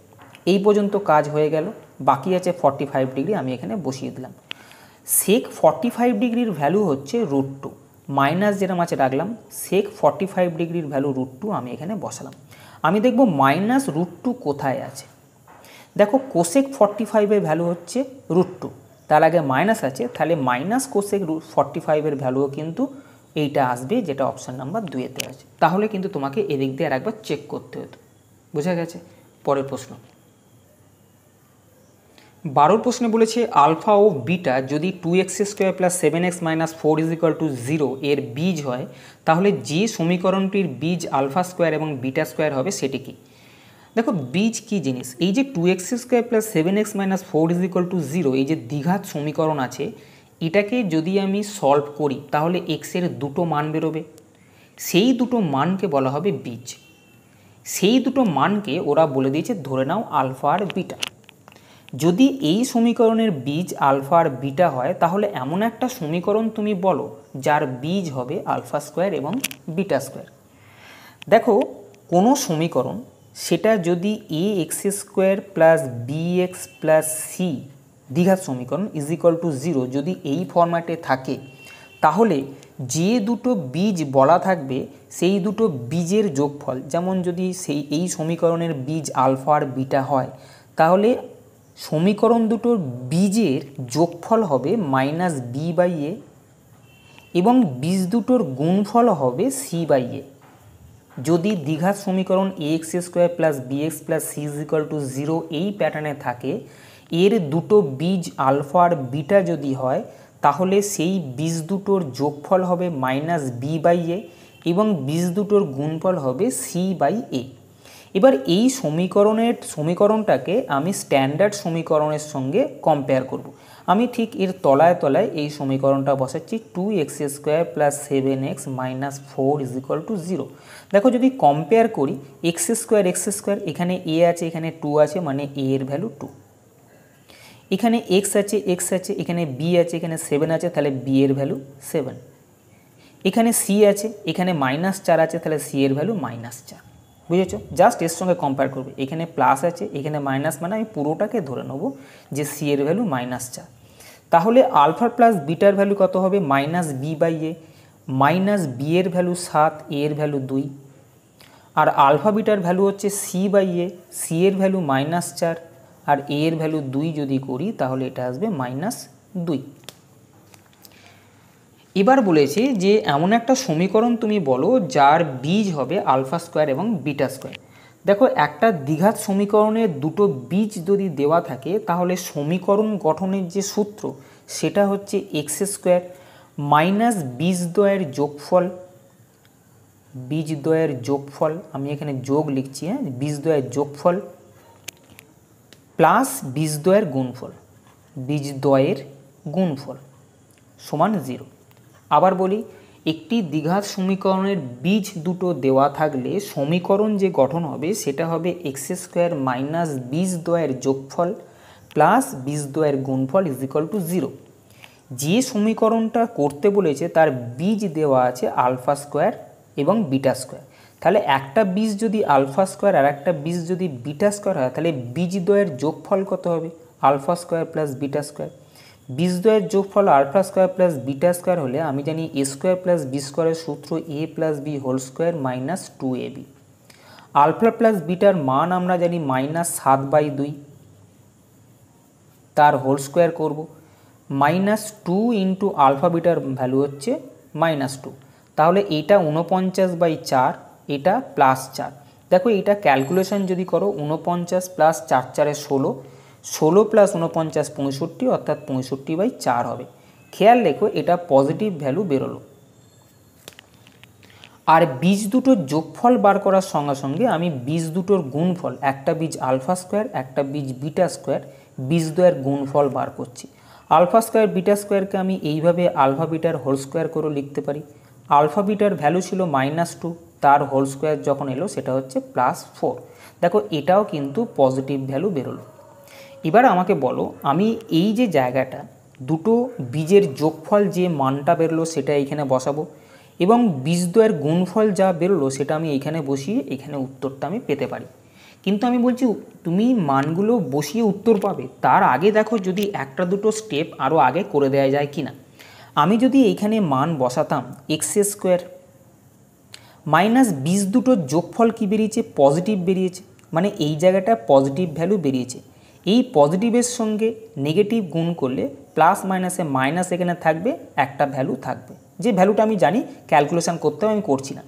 S1: এই পর্যন্ত কাজ হয়ে গেল, বাকি আছে 45 ডিগ্রি, আমি এখানে বসিয়ে দিলাম। সেক 45 ডিগ্রির ভ্যালু হচ্ছে √2, মাইনাস যেরকম আছে রাখলাম, সেক 45 ডিগ্রির ভ্যালু √2 আমি এখানে বসালাম। আমি দেখব মাইনাস √2 কোথায় আছে। দেখো কোসেক 45-এর ভ্যালু হচ্ছে √2, তার আগে মাইনাস আছে, তাহলে মাইনাস কোসেক 45-এর ভ্যালুও কিন্তু এইটা আসবে, যেটা অপশান নাম্বার 2-এতে আছে। তাহলে কিন্তু তোমাকে এদিক দিয়ে আর একবার চেক করতে হতো। বোঝা গেছে? পরের প্রশ্ন। 12 প্রশ্নে বলেছে আলফা ও বিটা যদি 2x² + 7x - 4 = 0 এর বীজ হয়, তাহলে যে সমীকরণটির বীজ আলফা স্কোয়ার এবং বিটা স্কোয়ার হবে সেটি কি? দেখো বীজ কি জিনিস, এই যে 2x² + 7x - 4 = 0 এই যে দ্বিঘাত সমীকরণ আছে, এটাকে যদি আমি সলভ করি তাহলে এক্সের দুটো মান বেরোবে, সেই দুটো মানকে বলা হবে বীজ। সেই দুটো মানকে ওরা বলে দিয়েছে ধরে নাও আলফা আর বিটা। যদি এই সমীকরণের বীজ আলফা আর বিটা হয়, তাহলে এমন একটা সমীকরণ তুমি বলো যার বীজ হবে আলফা স্কোয়ার এবং বিটা স্কোয়ার। দেখো কোনো সমীকরণ, সেটা যদি ax² + bx + c দ্বিঘাত সমীকরণ = 0 যদি এই ফরম্যাটে থাকে, তাহলে যে দুটো বীজ বলা থাকবে সেই দুটো বীজের যোগফল, যেমন যদি এই সমীকরণের বীজ আলফা আর বিটা হয়, তাহলে সমীকরণ দুটোর বীজের যোগফল হবে -b/a এবং বীজ দুটোর গুণফল হবে c/a। যদি দ্বিঘাত সমীকরণ ax² + bx + c = 0 এই প্যাটার্নে থাকে, এর দুটো বীজ আলফা আর বিটা যদি হয়, তাহলে সেই বীজ দুটোর যোগফল হবে -b/a এবং বীজ দুটোর গুণফল হবে c/a। এবার এই সমীকরণটাকে আমি স্ট্যান্ডার্ড সমীকরণের সঙ্গে কম্পেয়ার করব। আমি ঠিক এর তলায় তলায় এই সমীকরণটা বসাচ্ছি 2x² + 7x - 4 = 0। দেখো যদি কম্পেয়ার করি x² এখানে a আছে, এখানে 2 আছে, মানে a এর ভ্যালু 2। এখানে x আছে, এখানে b আছে, এখানে 7 আছে, তাহলে b এর ভ্যালু 7। এখানে c আছে, এখানে -4 আছে, তাহলে c এর ভ্যালু -4। বুঝেছো? জাস্ট এর সঙ্গে কম্পেয়ার করবে। এখানে প্লাস আছে, এখানে মাইনাস, মানে আমি পুরোটাকে ধরে নেব যে c এর ভ্যালু -4। তাহলে আলফা প্লাস বিটার ভ্যালু কত হবে? -b/a, -b এর ভ্যালু 7, a এর ভ্যালু 2। আর আলফা বিটার ভ্যালু হচ্ছে c/a, c এর ভ্যালু -4 আর a এর ভ্যালু 2 যদি করি তাহলে এটা আসবে -2। এবার বলেছে যে এমন একটা সমীকরণ তুমি বলো যার বীজ হবে α² এবং β²। দেখো একটা দ্বিঘাত সমীকরণের দুটো বীজ যদি দেওয়া থাকে তাহলে সমীকরণ গঠনের যে সূত্র সেটা হচ্ছে x² মাইনাস বীজদ্বয়ের যোগফল, বীজদ্বয়ের যোগফল, আমি এখানে যোগ লিখছি, হ্যাঁ, বীজদ্বয়ের যোগফল প্লাস বীজদ্বয়ের গুণফল, বীজদ্বয়ের গুণফল সমান 0। আবার বলি, একটি দ্বিঘাত সমীকরণের বীজ দুটো দেওয়া থাকলে সমীকরণ যে গঠন হবে সেটা হবে x² মাইনাস বীজদ্বয়ের যোগফল প্লাস বীজদ্বয়ের গুণফল = 0। যে সমীকরণটা করতে বলেছে তার বীজ দেওয়া আছে α² এবং β²। তাহলে একটা বীজ যদি α² আর একটা বীজ যদি β² হয় তাহলে বীজদ্বয়ের যোগফল কত হবে? α² প্লাস β²। বীজদ্বয়ের যোগফল α² প্লাস β² হলে আমি জানি a² প্লাস b² এর সূত্র a plus b whole square minus 2ab। Alpha plus বিটার মান আমরা জানি -7/2, তার হোল স্কোয়ার করব, -2 ইন্টু আলফা বিটার ভ্যালু হচ্ছে -2। তাহলে এটা 49/4, এটা +4। দেখো এটা ক্যালকুলেশন যদি করো 49 প্লাস 4 4 16, 16 প্লাস 49 65, অর্থাৎ 65/4 হবে। খেয়াল রেখো এটা পজিটিভ ভ্যালু বেরোলো। আর বীজ দুটোর যোগফল বার করার সঙ্গে সঙ্গে আমি বীজ দুটোর গুণফল, একটা বীজ α², একটা বীজ β², বীজদ্বয়ের গুণফল বার করছি। α² β²কে আমি এইভাবে আলফা বিটার হোল স্কোয়ার করে লিখতে পারি। আলফা বিটার ভ্যালু ছিল -2, তার হোল স্কোয়ার যখন এলো সেটা হচ্ছে +4। দেখো এটাও কিন্তু পজিটিভ ভ্যালু বেরোলো। এবার আমাকে বলো, আমি এই যে জায়গাটা দুটো বীজের যোগফল যে মানটা বেরোলো সেটা এইখানে বসাবো এবং বীজদ্বয়ের গুণফল যা বেরোলো সেটা আমি এইখানে বসিয়ে এখানে উত্তরটা আমি পেতে পারি। কিন্তু আমি বলছি তুমি মানগুলো বসিয়ে উত্তর পাবে, তার আগে দেখো যদি একটা দুটো স্টেপ আরও আগে করে দেওয়া যায় কি না। আমি যদি এইখানে মান বসাতাম x² মাইনাস বীজ দুটোর যোগফল কি বেরিয়েছে? পজিটিভ বেরিয়েছে, মানে এই জায়গাটা পজিটিভ ভ্যালু বেরিয়েছে। এই পজিটিভের সঙ্গে নেগেটিভ গুণ করলে প্লাস মাইনাসে মাইনাস এখানে থাকবে, একটা ভ্যালু থাকবে, যে ভ্যালুটা আমি জানি ক্যালকুলেশন করতে হবে, আমি করছি না।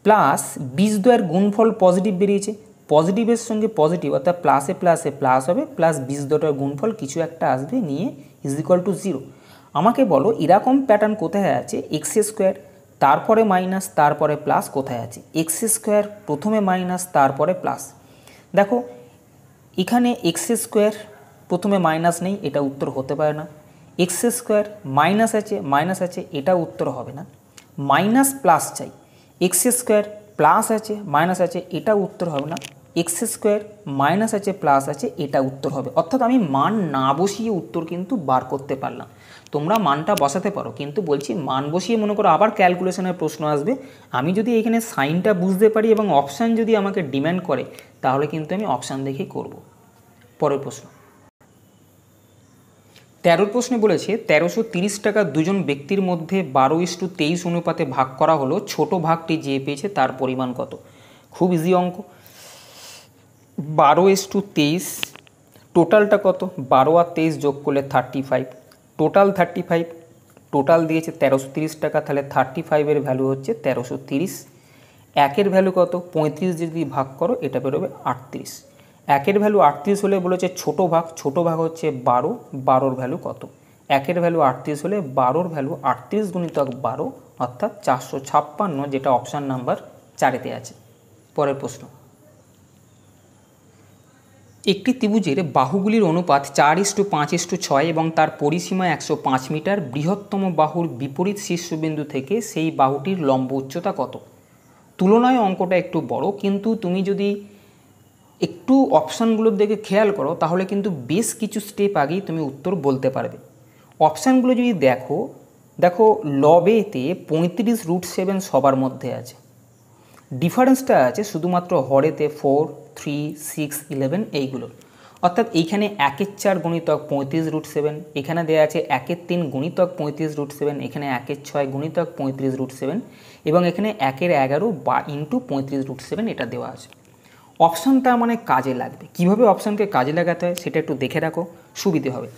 S1: প্লাস বীজদ্বয়ের গুণফল পজিটিভ বেরিয়েছে, পজিটিভের সঙ্গে পজিটিভ অর্থাৎ প্লাসে প্লাসে প্লাস হবে, প্লাস বীজদ্বয়ের গুণফল কিছু একটা আসবে নিয়ে =0। আমাকে বলো এরকম প্যাটার্ন কোথায় আছে? x² তারপরে মাইনাস তারপরে প্লাস কোথায় আছে? x² প্রথমে মাইনাস তারপরে প্লাস। দেখো এখানে x² প্রথমে মাইনাস নেই, এটা উত্তর হতে পারে না। x² মাইনাস আছে, এটা উত্তর হবে না। মাইনাস প্লাস চাই, x² প্লাস আছে মাইনাস আছে, এটা উত্তর হবে না। x² মাইনাস আছে প্লাস আছে, এটা উত্তর হবে। অর্থাৎ আমি মান না বসিয়ে উত্তর কিন্তু বার করতে পারলাম। তোমরা মানটা বসাতে পারো, কিন্তু বলছি মান বসিয়ে মনে করো আবার ক্যালকুলেশনের প্রশ্ন আসবে, আমি যদি এখানে সাইনটা বুঝতে পারি এবং অপশান যদি আমাকে ডিম্যান্ড করে তাহলে কিন্তু আমি অপশান দেখেই করব। পরের প্রশ্ন 13 প্রশ্নে বলেছে 1330 টাকা দুজন ব্যক্তির মধ্যে 12:23 অনুপাতে ভাগ করা হলো, ছোট ভাগটি যে পেয়েছে তার পরিমাণ কত? খুব ইজি অঙ্ক। 12:23, টোটালটা কত? 12 আর 23 যোগ করলে 35, টোটাল 35, টোটাল দিয়েছে 1330 টাকা, তাহলে 35-এর ভ্যালু হচ্ছে 1330। একের ভ্যালু কত? 35 যদি ভাগ করো এটা বেরোবে 38। একের ভ্যালু 38 হলে বলেছে ছোট ভাগ হচ্ছে 12, 12-র ভ্যালু কত? একের ভ্যালু 38 হলে 12-র ভ্যালু 38 গুণিতক 12 অর্থাৎ 456, যেটা অপশান নাম্বার 4-এতে আছে। পরের প্রশ্ন একটি ত্রিভুজের বাহুগুলির অনুপাত 4:5:6 এবং তার পরিসীমা 105 মিটার। বৃহত্তম বাহুর বিপরীত শীর্ষবিন্দু থেকে সেই বাহুটির লম্ব উচ্চতা কত? তুলনায় অঙ্কটা একটু বড়, কিন্তু তুমি যদি একটু অপশানগুলোর দিকে খেয়াল করো তাহলে কিন্তু বেশ কিছু স্টেপ আগেই তুমি উত্তর বলতে পারবে। অপশানগুলো যদি দেখো লবেতে 35√7 সবার মধ্যে আছে। ডিফারেন্সটা আছে শুধুমাত্র হরেতে 4, 3, 6, 11 এইগুলো। অর্থাৎ এইখানে 1/4 গুণিতক 35√7, এখানে দেওয়া আছে 1/3 গুণিতক 35√7, এখানে 1/6 গুণিতক 35√7 এবং এখানে 1/11 বা ইন্টু 35√7 এটা দেওয়া আছে। অপশানটা মানে কাজে লাগবে। কিভাবে অপশানকে কাজে লাগাতে হয় সেটা একটু দেখে রাখো, সুবিধে হবে।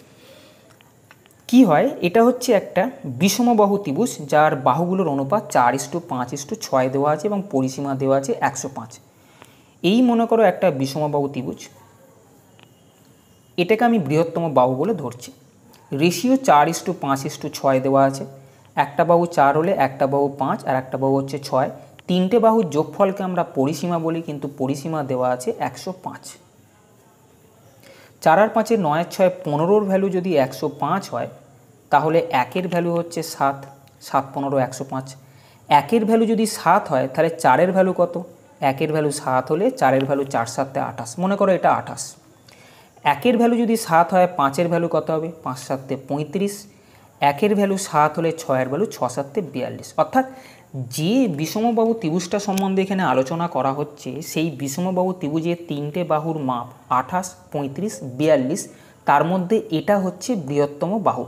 S1: কি হয়, এটা হচ্ছে একটা বিষমবাহু ত্রিভুজ যার বাহুগুলোর অনুপাত 4:5:6 দেওয়া আছে এবং পরিসীমা দেওয়া আছে 105। এই মনে করো একটা বিষমবাহু ত্রিভুজ, এটাকে আমি বৃহত্তম বাহু বলে ধরছি। রেশিও 4:5:6 দেওয়া আছে। একটা বাহু 4 হলে একটা বাহু 5 আর একটা বাহু হচ্ছে 6। তিনটে বাহুর যোগফলকে আমরা পরিসীমা বলি, কিন্তু পরিসীমা দেওয়া আছে 105। 4 আর 5 9 আর 6 15-র ভ্যালু যদি 105 হয় তাহলে 1-এর ভ্যালু হচ্ছে 7, 7 15 105। 1-এর ভ্যালু যদি 7 হয় তাহলে 4-এর ভ্যালু কত? 1-এর ভ্যালু 7 হলে 4-এর ভ্যালু 4 7 28, মনে করো এটা 28। 1-এর ভ্যালু যদি 7 হয় 5-এর ভ্যালু কত হবে? 5 7 35। 1-এর ভ্যালু 7 হলে 6-এর ভ্যালু 6 7 42। অর্থাৎ যে বিষমবাহু ত্রিভুজটা সম্বন্ধে এখানে আলোচনা করা হচ্ছে সেই বিষমবাহু ত্রিভুজের তিনটে বাহুর মাপ 28, 35, 42, তার মধ্যে এটা হচ্ছে বৃহত্তম বাহু।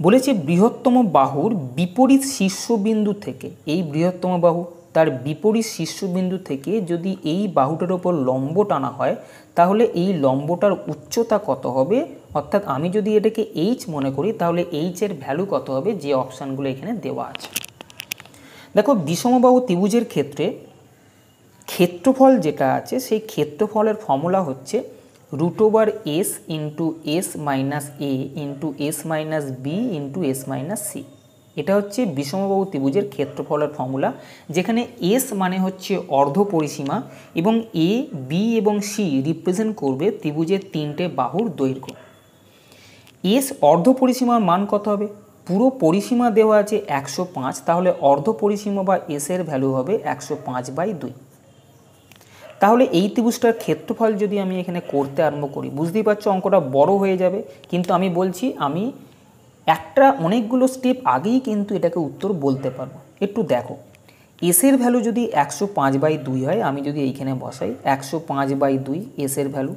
S1: বলেছে বৃহত্তম বাহুর বিপরীত শীর্ষবিন্দু থেকে, এই বৃহত্তম বাহু তার বিপরীত শীর্ষবিন্দু থেকে যদি এই বাহুটার ওপর লম্ব টানা হয় তাহলে এই লম্বটার উচ্চতা কত হবে? অর্থাৎ আমি যদি এটাকে এইচ মনে করি তাহলে এইচের ভ্যালু কত হবে, যে অপশানগুলো এখানে দেওয়া আছে। দেখো বিষমবাহু ত্রিভুজের ক্ষেত্রে ক্ষেত্রফল যেটা আছে সেই ক্ষেত্রফলের ফর্মুলা হচ্ছে √s into s minus a into s minus b into s minus c। এটা হচ্ছে বিষমবাহু ত্রিভুজের ক্ষেত্রফলের ফর্মুলা, যেখানে s মানে হচ্ছে অর্ধ পরিসীমা এবং a, b এবং c রিপ্রেজেন্ট করবে ত্রিভুজের তিনটে বাহুর দৈর্ঘ্য। s অর্ধ পরিসীমার মান কত হবে? পুরো পরিসীমা দেওয়া আছে 105, তাহলে অর্ধ পরিসীমা বা s এর ভ্যালু হবে 105/2। তাহলে এই ত্রিভুজটার ক্ষেত্রফল যদি আমি এখানে করতে আরম্ভ করি, বুঝতেই পারছো অঙ্কটা বড় হয়ে যাবে, কিন্তু আমি বলছি আমি অনেকগুলো স্টেপ আগেই কিন্তু এটাকে উত্তর বলতে পারবো। একটু দেখো, এসের ভ্যালু যদি 105/2 হয়, আমি যদি এইখানে বসাই 105/2 এসের ভ্যালু,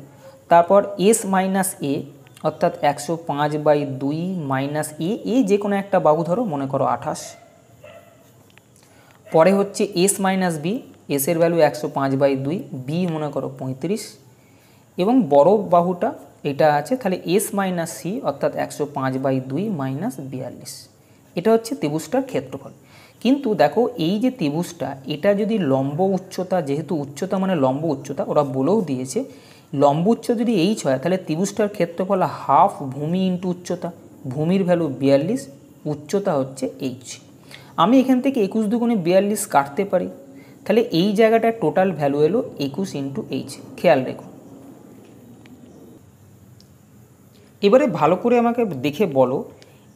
S1: তারপর এস মাইনাস এ অর্থাৎ 105/2 মাইনাস এ যে কোনো একটা বাহু ধরো, মনে করো 28। পরে হচ্ছে এস মাইনাস বি, এসের ভ্যালু 105/2, বি মনে করো 35 এবং বড় বাহুটা এটা আছে, তাহলে এস মাইনাস সি অর্থাৎ 105/2 মাইনাস 42। এটা হচ্ছে ত্রিভুজটার ক্ষেত্রফল। কিন্তু দেখো এই যে ত্রিভুজটা, এটা যদি লম্ব উচ্চতা, যেহেতু উচ্চতা মানে লম্ব উচ্চতা, ওরা বলেও দিয়েছে লম্ব উচ্চতা যদি এইচ হয় তাহলে ত্রিভুজটার ক্ষেত্রফল হাফ ভূমি ইন্টু উচ্চতা। ভূমির ভ্যালু 42, উচ্চতা হচ্ছে এইচ। আমি এখান থেকে 21 দুগুণে 42 কাটতে পারি, তাহলে এই জায়গাটার টোটাল ভ্যালু এলো 21 ইন্টু এইচ। খেয়াল রেখো। এবারে ভালো করে আমাকে দেখে বলো,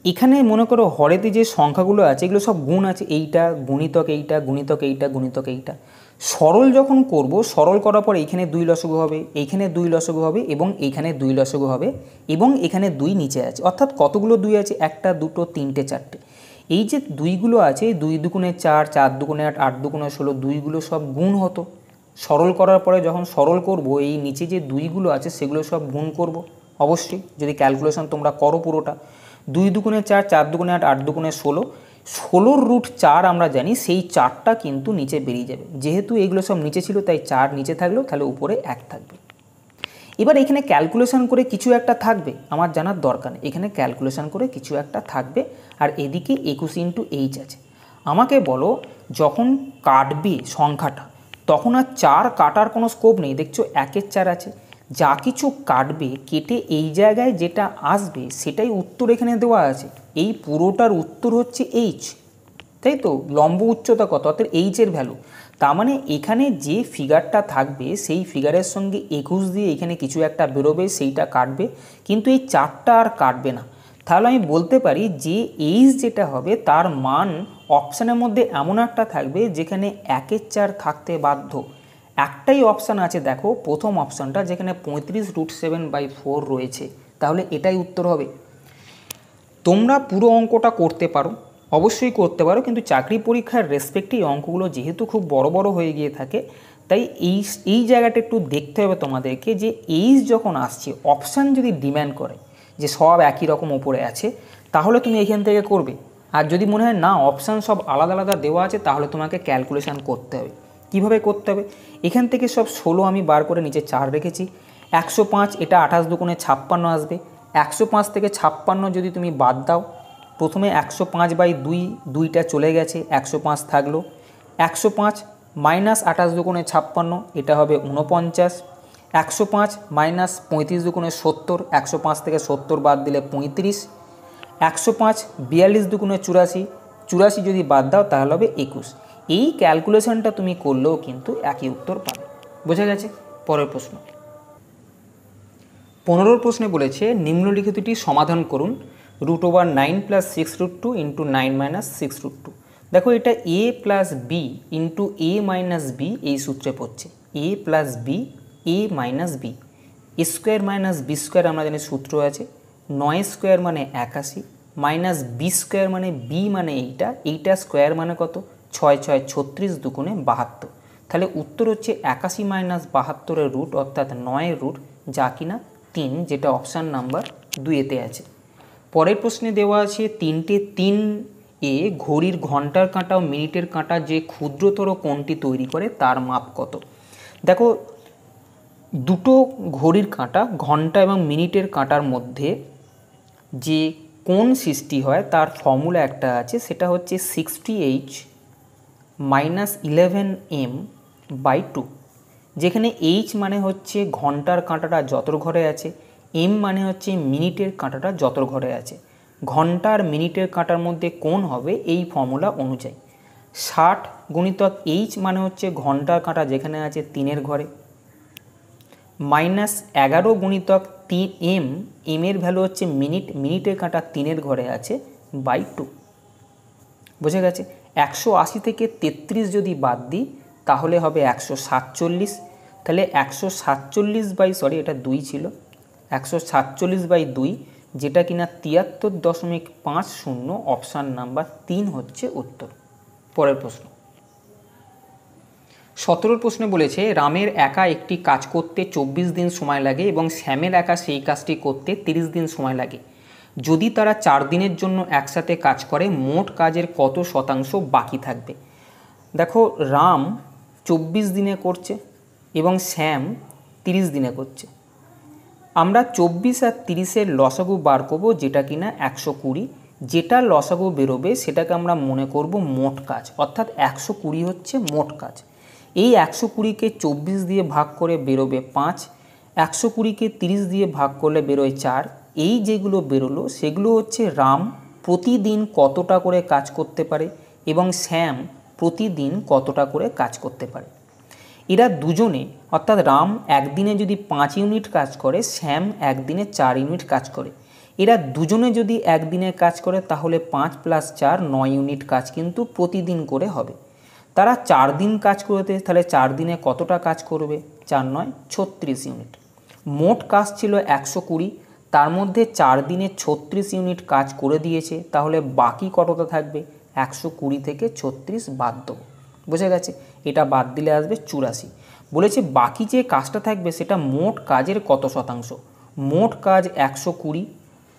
S1: এখানে মনে করো হরেতে যে সংখ্যাগুলো আছে এগুলো সব গুণ আছে, এইটা গুণিতক এইটা গুণিতক এইটা গুণিতক এইটা। সরল যখন করব, সরল করার পর এইখানে 2 লসগু হবে, এইখানে 2 লসগু হবে এবং এইখানে 2 লসগু হবে এবং এখানে 2 নিচে আছে। অর্থাৎ কতগুলো 2 আছে? 1টা 2টো 3টে 4টে। এই যে 2গুলো আছে, 2 দুগুণে 4, 4 দুগুণে 8, 8 দুগুণে 16, 2গুলো সব গুণ হতো। সরল করার পরে যখন সরল করব, এই নিচে যে 2গুলো আছে সেগুলো সব গুণ করব অবশ্যই, যদি ক্যালকুলেশন তোমরা করো পুরোটা। 2 দুগুণে 4, 4 দুগুণে 8, 8 দুগুণে 16, 16-র রুট 4 আমরা জানি, সেই 4টা কিন্তু নিচে বেরিয়ে যাবে। যেহেতু এগুলো সব নিচে ছিল তাই 4 নিচে থাকলেও তাহলে উপরে 1 থাকবে। এবার এখানে ক্যালকুলেশন করে কিছু একটা থাকবে, আমার জানার দরকার নেই, এখানে ক্যালকুলেশন করে কিছু একটা থাকবে। আর এদিকে 21 ইন্টু এইচ আছে। আমাকে বলো যখন কাটবে সংখ্যাটা তখন আর 4 কাটার কোনো স্কোপ নেই, দেখছো 1-এর 4 আছে। যা কিছু কাটবে কেটে এই জায়গায় যেটা আসবে সেটাই উত্তর এখানে দেওয়া আছে। এই পুরোটার উত্তর হচ্ছে এইচ, তাই তো? লম্ব উচ্চতা কত? অর্থাৎ এইচের ভ্যালু। তার মানে এখানে যে ফিগারটা থাকবে সেই ফিগারের সঙ্গে 21 দিয়ে এখানে কিছু একটা বেরোবে, সেইটা কাটবে, কিন্তু এই 4টা আর কাটবে না। তাহলে আমি বলতে পারি যে এইচ যেটা হবে তার মান অপশানের মধ্যে এমন একটা থাকবে যেখানে 1-এর 4 থাকতে বাধ্য। একটাই অপশান আছে, দেখো প্রথম অপশানটা, যেখানে 35√7/4 রয়েছে, তাহলে এটাই উত্তর হবে। তোমরা পুরো অঙ্কটা করতে পারো, অবশ্যই করতে পারো, কিন্তু চাকরি পরীক্ষার রেসপেক্টে এই অঙ্কগুলো যেহেতু খুব বড় বড় হয়ে গিয়ে থাকে, তাই এই জায়গাটা একটু দেখতে হবে তোমাদেরকে যে এইচ যখন আসছে, অপশান যদি ডিম্যান্ড করে যে সব একই রকম ওপরে আছে, তাহলে তুমি এখান থেকে করবে। আর যদি মনে হয় না অপশান সব আলাদা আলাদা দেওয়া আছে, তাহলে তোমাকে ক্যালকুলেশান করতে হবে। কিভাবে করতে হবে? এখান থেকে সব 16 আমি বার করে নিচে 4 রেখেছি। 105, এটা 28 দুগুণে 56 আসবে। 105 থেকে 56 যদি তুমি বাদ দাও, প্রথমে 105/2, 2টা চলে গেছে, 105 থাকলো। 105 মাইনাস 28 দুগুণে 56, এটা হবে 49। 105 মাইনাস 35 দুগুণে 70, 105 থেকে 70 বাদ দিলে 35। 105 42 দুগুণে 84, 84 যদি বাদ দাও তাহলে হবে 21। এই ক্যালকুলেশনটা তুমি করলেও কিন্তু একই উত্তর পাবে। বোঝা গেছে? পরের প্রশ্ন। 15 প্রশ্নে বলেছে নিম্নলিখিতটি সমাধান করুন। √9 + 6√2 × 9 - 6√2। দেখো এটা a + b × a - b এই সূত্রে পড়ছে। a + b, a - b, a square - b square আমরা জানি সূত্র আছে। 9 স্কোয়ার মানে 81, মাইনাস b স্কোয়ার মানে b মানে এইটা স্কোয়ার মানে কত? 6 6 36 দুগুণে 72। তাহলে উত্তর হচ্ছে 81 - 72-এর রুট, অর্থাৎ 9-এর রুট, যা কিনা 3, যেটা অপশান নাম্বার 2-এতে আছে। পরের প্রশ্নে দেওয়া আছে 3টে 3 ঘড়ির ঘন্টার কাঁটা ও মিনিটের কাঁটা যে ক্ষুদ্রতর কোণটি তৈরি করে তার মাপ কত? দেখো দুটো ঘড়ির কাঁটা, ঘন্টা এবং মিনিটের কাঁটার মধ্যে যে কোণ সৃষ্টি হয় তার ফর্মুলা একটা আছে, সেটা হচ্ছে 60h - 11m/2, যেখানে h মানে হচ্ছে ঘন্টার কাঁটাটা যতর ঘরে আছে, m মানে হচ্ছে মিনিটের কাঁটাটা যতর ঘরে আছে। ঘন্টা আর মিনিটের কাঁটার মধ্যে কোণ হবে এই ফর্মুলা অনুযায়ী। 60 গুণিতক h মানে হচ্ছে ঘন্টার কাঁটা যেখানে আছে 3-এর ঘরে, -11 গুণিতক m, এর ভ্যালু হচ্ছে মিনিট, মিনিটের কাঁটা 3-এর ঘরে আছে, /2। বুঝে গেছে? 180 থেকে 33 যদি বাদ দিই তাহলে হবে 147। তাহলে 147 এটা 2 ছিল, 147/2, যেটা কিনা 73.50, অপশান নাম্বার 3 হচ্ছে উত্তর। পরের প্রশ্ন। 17 প্রশ্নে বলেছে রামের একা একটি কাজ করতে 24 দিন সময় লাগে এবং শ্যামের একা সেই কাজটি করতে 30 দিন সময় লাগে। যদি তারা 4 দিনের জন্য একসাথে কাজ করে, মোট কাজের কত শতাংশ বাকি থাকবে? দেখো রাম 24 দিনে করছে এবং শ্যাম 30 দিনে করছে। আমরা 24 আর 30-এর লসাগু বার করবো, যেটা কিনা 120। যেটা লসাগু বেরোবে সেটাকে আমরা মনে করব মোট কাজ, অর্থাৎ 120 হচ্ছে মোট কাজ। এই 120-কে 24 দিয়ে ভাগ করে বেরোবে 5, 120-কে 30 দিয়ে ভাগ করলে বেরোয় 4। এই যেগুলো বেরোলো সেগুলো হচ্ছে রাম প্রতিদিন কতটা করে কাজ করতে পারে এবং শ্যাম প্রতিদিন কতটা করে কাজ করতে পারে। এরা দুজনে, অর্থাৎ রাম একদিনে যদি 5 ইউনিট কাজ করে, শ্যাম একদিনে 4 ইউনিট কাজ করে। এরা দুজনে যদি একদিনে কাজ করে তাহলে 5 + 4 9 ইউনিট কাজ কিন্তু প্রতিদিন করে হবে। তারা 4 দিন কাজ করতে, তাহলে 4 দিনে কতটা কাজ করবে? 4 × 9 = 36 ইউনিট। মোট কাজ ছিল 120, তার মধ্যে 4 দিনে 36 ইউনিট কাজ করে দিয়েছে, তাহলে বাকি কতটা থাকবে? 120 থেকে 36 বাদ দেবো। বোঝা গেছে? এটা বাদ দিলে আসবে 84। বলেছে বাকি যে কাজটা থাকবে সেটা মোট কাজের কত শতাংশ? মোট কাজ 120,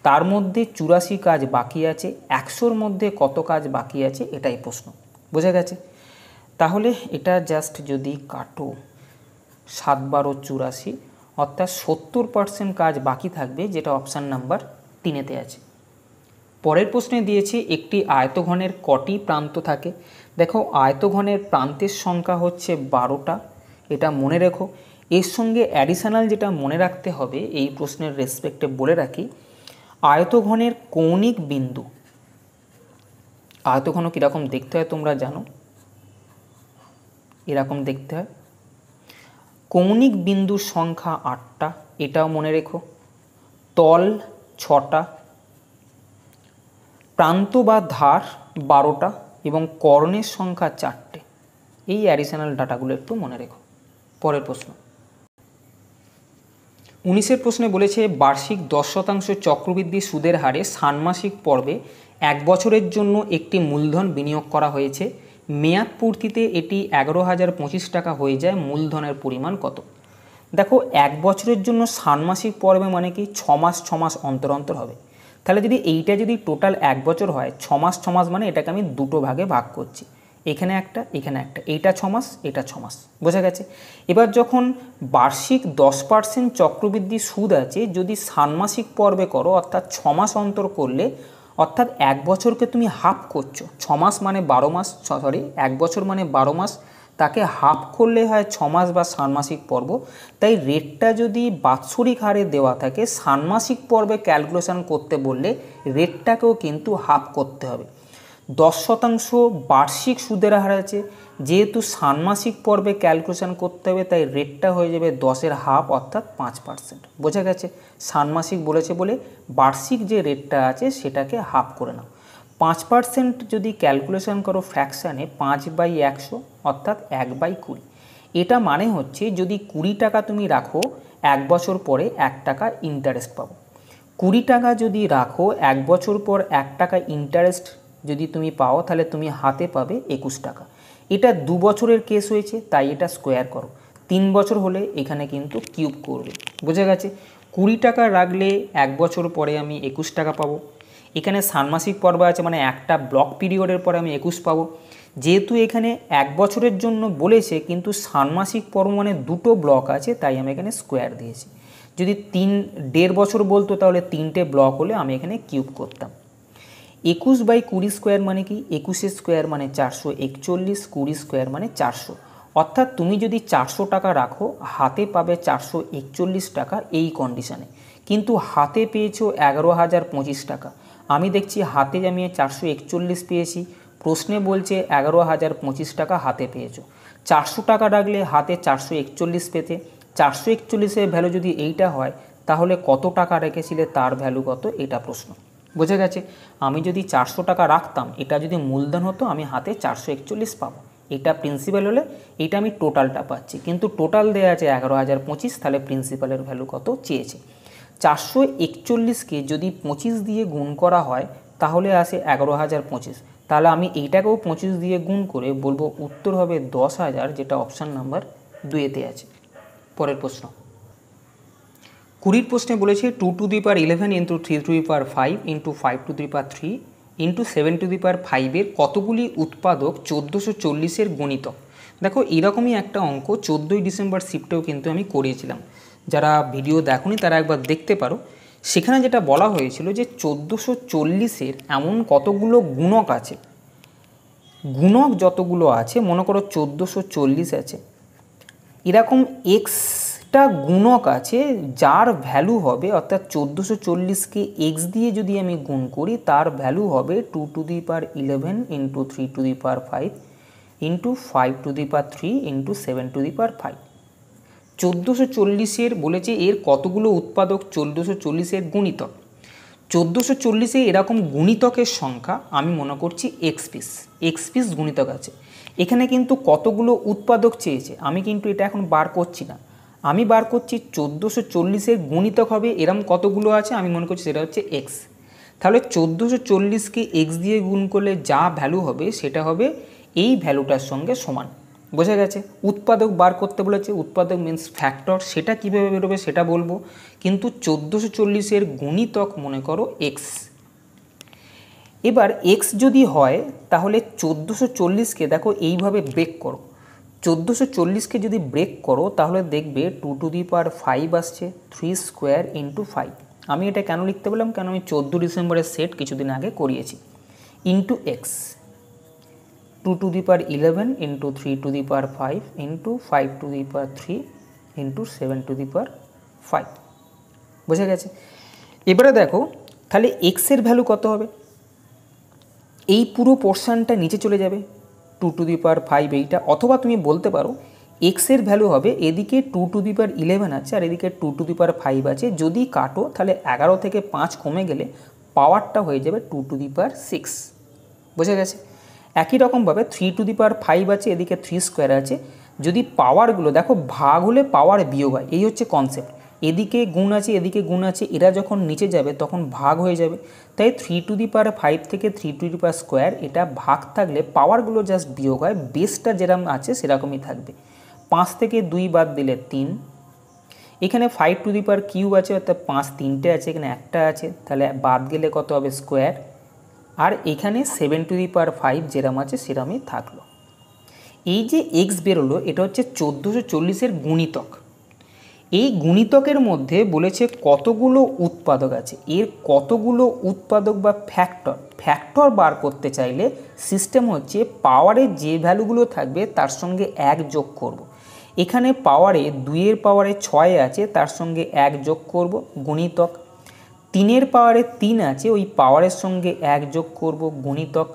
S1: তার মধ্যে 84 কাজ বাকি আছে, 100-র মধ্যে কত কাজ বাকি আছে, এটাই প্রশ্ন। বোঝা গেছে? তাহলে এটা জাস্ট যদি কাটো 7 × 12 = 84, অর্থাৎ 70% কাজ বাকি থাকবে, যেটা অপশান নাম্বার 3-এতে আছে। পরের প্রশ্নে দিয়েছে একটি আয়তঘনের কটি প্রান্ত থাকে? দেখো আয়তঘনের প্রান্তের সংখ্যা হচ্ছে 12টা, এটা মনে রেখো। এর সঙ্গে অ্যাডিশনাল যেটা মনে রাখতে হবে, এই প্রশ্নের রেসপেক্টে বলে রাখি, আয়তঘনের কৌণিক বিন্দু, আয়তঘন কীরকম দেখতে হয় তোমরা জানো, এরকম দেখতে হয়। কৌণিক বিন্দুর সংখ্যা 8টা, এটাও মনে রেখো। তল 6টা, প্রান্ত বা ধার 12টা এবং কর্ণের সংখ্যা 4টে। এই অ্যাডিশনাল ডাটাগুলো একটু মনে রেখো। পরের প্রশ্ন 19-এর প্রশ্নে বলেছে বার্ষিক 10% চক্রবৃদ্ধি সুদের হারে ষান্মাসিক পর্বে 1 বছরের জন্য একটি মূলধন বিনিয়োগ করা হয়েছে। মেয়াদ পূর্তিতে এটি 11,025 টাকা হয়ে যায়। মূলধনের পরিমাণ কত? দেখো 1 বছরের জন্য ষান্মাসিক পর্বে মানে কি 6 মাস 6 মাস অন্তর অন্তর হবে। তাহলে যদি এইটা যদি টোটাল 1 বছর হয়, 6 মাস 6 মাস মানে এটাকে আমি দুটো ভাগে ভাগ করছি, এখানে একটা এখানে একটা, এইটা 6 মাস এটা 6 মাস, বোঝা গেছে। এবার যখন বার্ষিক 10% চক্রবৃদ্ধি সুদ আছে, যদি ষান্মাসিক পর্বে করো অর্থাৎ 6 মাস অন্তর করলে, অর্থাৎ 1 বছরকে তুমি হাফ করছো, 6 মাস মানে 12 মাস, 1 বছর মানে 12 মাস, তাকে হাফ করলে হয় 6 মাস বা ষান্মাসিক পর্ব। তাই রেটটা যদি বাৎসরিক হারে দেওয়া থাকে, ষান্মাসিক পর্বে ক্যালকুলেশন করতে বললে রেটটাকেও কিন্তু হাফ করতে হবে। 10% বার্ষিক সুদের হার আছে, যেহেতু ষান্মাসিক পর্বে ক্যালকুলেশন করতে হবে তাই রেটটা হয়ে যাবে 10-এর হাফ অর্থাৎ 5%, বোঝা গেছে। ষান্মাসিক বলেছে বলে বার্ষিক যে রেটটা আছে সেটাকে হাফ করে নাও। 5% যদি ক্যালকুলেশন করো ফ্র্যাকশানে 5/100 অর্থাৎ 1/20। এটা মানে হচ্ছে যদি 20 টাকা তুমি রাখো 1 বছর পরে 1 টাকা ইন্টারেস্ট পাবো। 20 টাকা যদি রাখো 1 বছর পর 1 টাকা ইন্টারেস্ট যদি তুমি পাও তাহলে তুমি হাতে পাবে 21 টাকা। এটা 2 বছরের কেস হয়েছে তাই এটা স্কোয়ার করো। 3 বছর হলে এখানে কিন্তু কিউব করবে, বোঝা গেছে। 20 টাকা রাখলে 1 বছর পরে আমি 21 টাকা পাবো। এখানে ষান্মাসিক পর্ব আছে মানে একটা ব্লক পিরিয়ডের পরে আমি 21 পাবো। যেহেতু এখানে 1 বছরের জন্য বলেছে কিন্তু ষান্মাসিক পর্ব মানে দুটো ব্লক আছে তাই আমি এখানে স্কোয়ার দিয়েছি। যদি 1.5 বছর বলতো তাহলে 3টে ব্লক হলে আমি এখানে কিউব করতাম। 21/20 স্কোয়ার মানে কি? 21 স্কোয়ার মানে 441, 20 স্কোয়ার মানে 400। অর্থাৎ তুমি যদি 400 টাকা রাখো হাতে পাবে 441 টাকা এই কন্ডিশানে, কিন্তু হাতে পেয়েছো 11,025 টাকা। আমি দেখছি হাতে আমি 441 পেয়েছি, প্রশ্নে বলছে 11,025 টাকা হাতে পেয়েছো। 400 টাকা রাখলে হাতে 441 পেতে, 441-এর ভ্যালু যদি এইটা হয় তাহলে কত টাকা রেখেছিলে তার ভ্যালু কত, এটা প্রশ্ন, বোঝা গেছে। আমি যদি 400 টাকা রাখতাম, এটা যদি মূলধন হতো আমি হাতে 441 পাবো। এটা প্রিন্সিপাল হলে এটা আমি টোটালটা পাচ্ছি, কিন্তু টোটাল দেওয়া আছে 11,025, তাহলে প্রিন্সিপালের ভ্যালু কত চেয়েছে। 441কে যদি 25 দিয়ে গুণ করা হয় তাহলে আসে 11,025। তাহলে আমি এইটাকেও 25 দিয়ে গুণ করে বলবো উত্তর হবে 10,000, যেটা অপশান নাম্বার 2-তে আছে। পরের প্রশ্ন 20-র প্রশ্নে বলেছে 2^11 × 3^5 × 5^3 × 7^5 কতগুলি উৎপাদক 1440-এর গণিতক। দেখো এরকমই একটা অঙ্ক 14ই ডিসেম্বর শিফটেও কিন্তু আমি করিয়েছিলাম, যারা ভিডিও দেখোনি তারা একবার দেখতে পারো। সেখানে যেটা বলা হয়েছিল যে 1440-এর এমন কতগুলো গুণক আছে, গুণক যতগুলো আছে মনে করো 1440 আছে, এরকম এক্সটা গুণক আছে যার ভ্যালু হবে, অর্থাৎ 1440কে এক্স দিয়ে যদি আমি গুণ করি তার ভ্যালু হবে 2^11 × 3^5 × 5^3 × 7^5। 1440-এর বলেছে এর কতগুলো উৎপাদক 1440-এর গুণিতক। 1440-এ এরকম গুণিতকের সংখ্যা আমি মনে করছি এক্স পিস গুণিতক আছে। এখানে কিন্তু কতগুলো উৎপাদক চেয়েছে, আমি কিন্তু এটা এখন বার করছি না, আমি বার করছি 1440-এর গুণিতক হবে এরকম কতগুলো আছে, আমি মনে করছি সেটা হচ্ছে এক্স। তাহলে 1440-কে এক্স দিয়ে গুণ করলে যা ভ্যালু হবে সেটা হবে এই ভ্যালুটার সঙ্গে সমান, বোঝা গেছে। উৎপাদক বার করতে বলেছে, উৎপাদক মিন্স ফ্যাক্টর, সেটা কীভাবে বেরোবে সেটা বলবো, কিন্তু 1440-এর গুণিতক মনে করো এক্স। এবার এক্স যদি হয় তাহলে 1440-কে দেখো এইভাবে ব্রেক করো, 1440-কে যদি ব্রেক করো তাহলে দেখবে 2^5 আসছে, 3 স্কোয়ার × 5। আমি এটা কেন লিখতে বললাম, কেন আমি 14 ডিসেম্বরের সেট কিছুদিন আগে করিয়েছি, ইন্টু এক্স 2^11 × 3^5 × 5^3 × 7^5, বোঝা গেছে। এবারে দেখো তাহলে এক্সের ভ্যালু কত হবে, এই পুরো পোর্শনটা নিচে চলে যাবে, 2^5 এইটা, অথবা তুমি বলতে পারো এক্সের ভ্যালু হবে এদিকে 2^11 আছে আর এদিকে 2^5 আছে, যদি কাটো তাহলে 11 থেকে 5 কমে গেলে পাওয়ারটা হয়ে যাবে 2^6। বোঝা গেছে? একই রকমভাবে 3^5 আছে, এদিকে 3² আছে, যদি পাওয়ারগুলো দেখো ভাগ হলে পাওয়ার বিয়োগ হয়, এই হচ্ছে কনসেপ্ট। এদিকে গুণ আছে এদিকে গুণ আছে, এরা যখন নিচে যাবে তখন ভাগ হয়ে যাবে, তাই 3^5 থেকে 3^2 এটা ভাগ থাকলে পাওয়ারগুলো জাস্ট বিয়োগ হয়, বেসটা যেরকম আছে সেরকমই থাকবে। 5 থেকে 2 বাদ দিলে 3, এখানে 5^3 আছে অর্থাৎ 5 3টে আছে, এখানে একটা আছে, তাহলে বাদ গেলে কত হবে স্কোয়ার, আর এখানে 7^5 যেরম আছে সেরমই থাকলো। এই যে এক্স বেরোলো এটা হচ্ছে 1440-এর গুণিতক। এই গুণিতকের মধ্যে বলেছে কতগুলো উৎপাদক আছে, এর কতগুলো উৎপাদক বা ফ্যাক্টর বার করতে চাইলে সিস্টেম হচ্ছে পাওয়ারের যে ভ্যালুগুলো থাকবে তার সঙ্গে 1 যোগ করব। এখানে পাওয়ারে 2-এর পাওয়ারে 6 আছে, তার সঙ্গে 1 যোগ করব, গুণিতক। 3-এর পাওয়ারে 3 আছে, ওই পাওয়ারের সঙ্গে 1 যোগ করব, গুণিতক।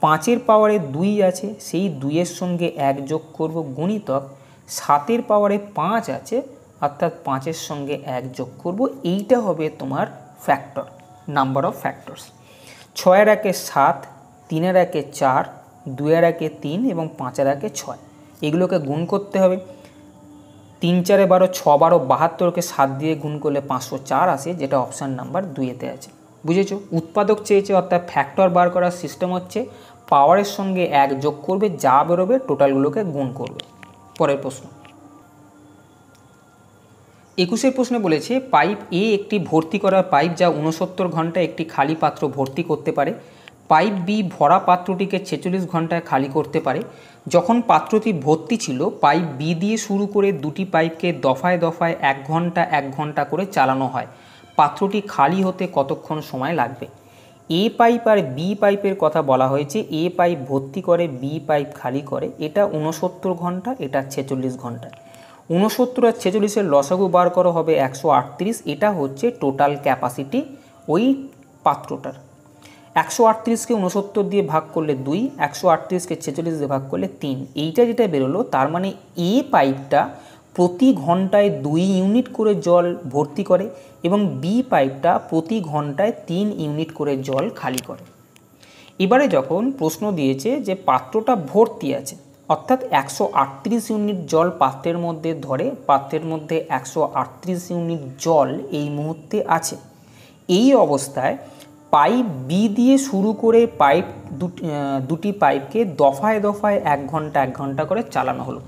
S1: 5-এর পাওয়ারে 2 আছে, সেই 2-এর সঙ্গে 1 যোগ করব, গুণিতক। 7-এর পাওয়ারে 5 আছে, অর্থাৎ 5-এর সঙ্গে 1 যোগ করব, এইটা হবে তোমার ফ্যাক্টর, নাম্বার অফ ফ্যাক্টরস। 6-এর একে 7, 3-এর একে 4, 2-এর একে 3 এবং 5-এর একে 6, এগুলোকে গুণ করতে হবে। 3 4 12, 6 12 72কে 7 দিয়ে গুণ করলে 504 আসে, যেটা অপশান নাম্বার 2-এতে আছে। বুঝেছো? উৎপাদক চেয়েছে, অর্থাৎ ফ্যাক্টর বার করার সিস্টেম হচ্ছে পাওয়ারের সঙ্গে 1 যোগ করবে, যা বেরোবে টোটালগুলোকে গুণ করবে। পরের প্রশ্ন 21-এর প্রশ্নে বলেছে পাইপ এ একটি ভর্তি করা পাইপ যা 69 ঘন্টায় একটি খালি পাত্র ভর্তি করতে পারে। পাইপ বি ভরা পাত্রটিকে 46 ঘন্টায় খালি করতে পারে। যখন পাত্রটি ভর্তি ছিল পাইপ বি দিয়ে শুরু করে দুটি পাইপকে দফায় দফায় 1 ঘন্টা 1 ঘন্টা করে চালানো হয়। পাত্রটি খালি হতে কতক্ষণ সময় লাগবে? এ পাইপ আর বি পাইপের কথা বলা হয়েছে। এ পাইপ ভর্তি করে, বি পাইপ খালি করে। এটা 69 ঘন্টা, এটা 46 ঘন্টা। 69 আর 46-এর লসাগু বার করা হবে 138। এটা হচ্ছে টোটাল ক্যাপাসিটি ওই পাত্রটার। 138কে 69 দিয়ে ভাগ করলে 2, 138কে 46 দিয়ে ভাগ করলে 3। এইটা যেটা বেরোলো তার মানে এ পাইপটা প্রতি ঘন্টায় 2 ইউনিট করে জল ভর্তি করে এবং বি পাইপটা প্রতি ঘন্টায় 3 ইউনিট করে জল খালি করে। এবারে যখন প্রশ্ন দিয়েছে যে পাত্রটা ভর্তি আছে, অর্থাৎ 138 ইউনিট জল পাত্রের মধ্যে ধরে, পাত্রের মধ্যে 138 ইউনিট জল এই মুহূর্তে আছে। এই অবস্থায় পাইপ বি দিয়ে শুরু করে দুটি পাইপকে দফায় দফায় 1 ঘন্টা 1 ঘন্টা করে চালানো হলো।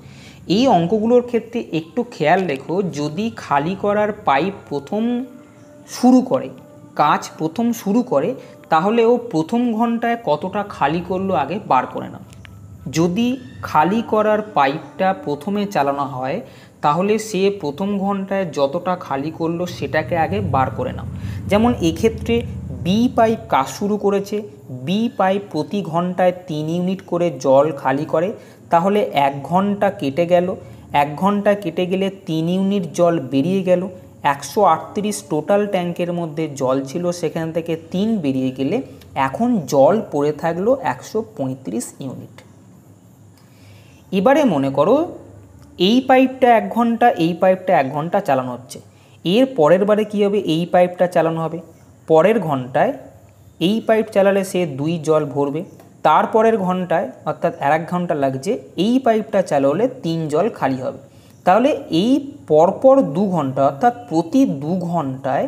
S1: এই অঙ্কগুলোর ক্ষেত্রে একটু খেয়াল রেখো, যদি খালি করার পাইপ প্রথম শুরু করে তাহলে ও প্রথম ঘন্টায় কতটা খালি করলো আগে বার করে নাও। যদি খালি করার পাইপটা প্রথমে চালানো হয় তাহলে সে প্রথম ঘন্টায় যতটা খালি করলো সেটাকে আগে বার করে নাও। যেমন এক্ষেত্রে বি পাইপ কাজ শুরু করেছে, বি পাইপ প্রতি ঘন্টায় 3 ইউনিট করে জল খালি করে, তাহলে 1 ঘন্টা কেটে গেল। 1 ঘন্টা কেটে গেলে 3 ইউনিট জল বেরিয়ে গেল। 138 টোটাল ট্যাঙ্কের মধ্যে জল ছিল, সেখান থেকে 3 বেরিয়ে গেলে এখন জল পড়ে থাকলো 135 ইউনিট। এবারে মনে করো এই পাইপটা 1 ঘন্টা, এই পাইপটা 1 ঘন্টা চালানো হচ্ছে। এর পরের বারে কী হবে? এই পাইপটা চালানো হবে। পরের ঘন্টায় এই পাইপ চালালে সে 2 জল ভরবে। তারপরের ঘন্টায়, অর্থাৎ 1 ঘন্টা লাগছে, এই পাইপটা চালালে 3 জল খালি হবে। তাহলে এই পরপর 2 ঘন্টা, অর্থাৎ প্রতি 2 ঘন্টায়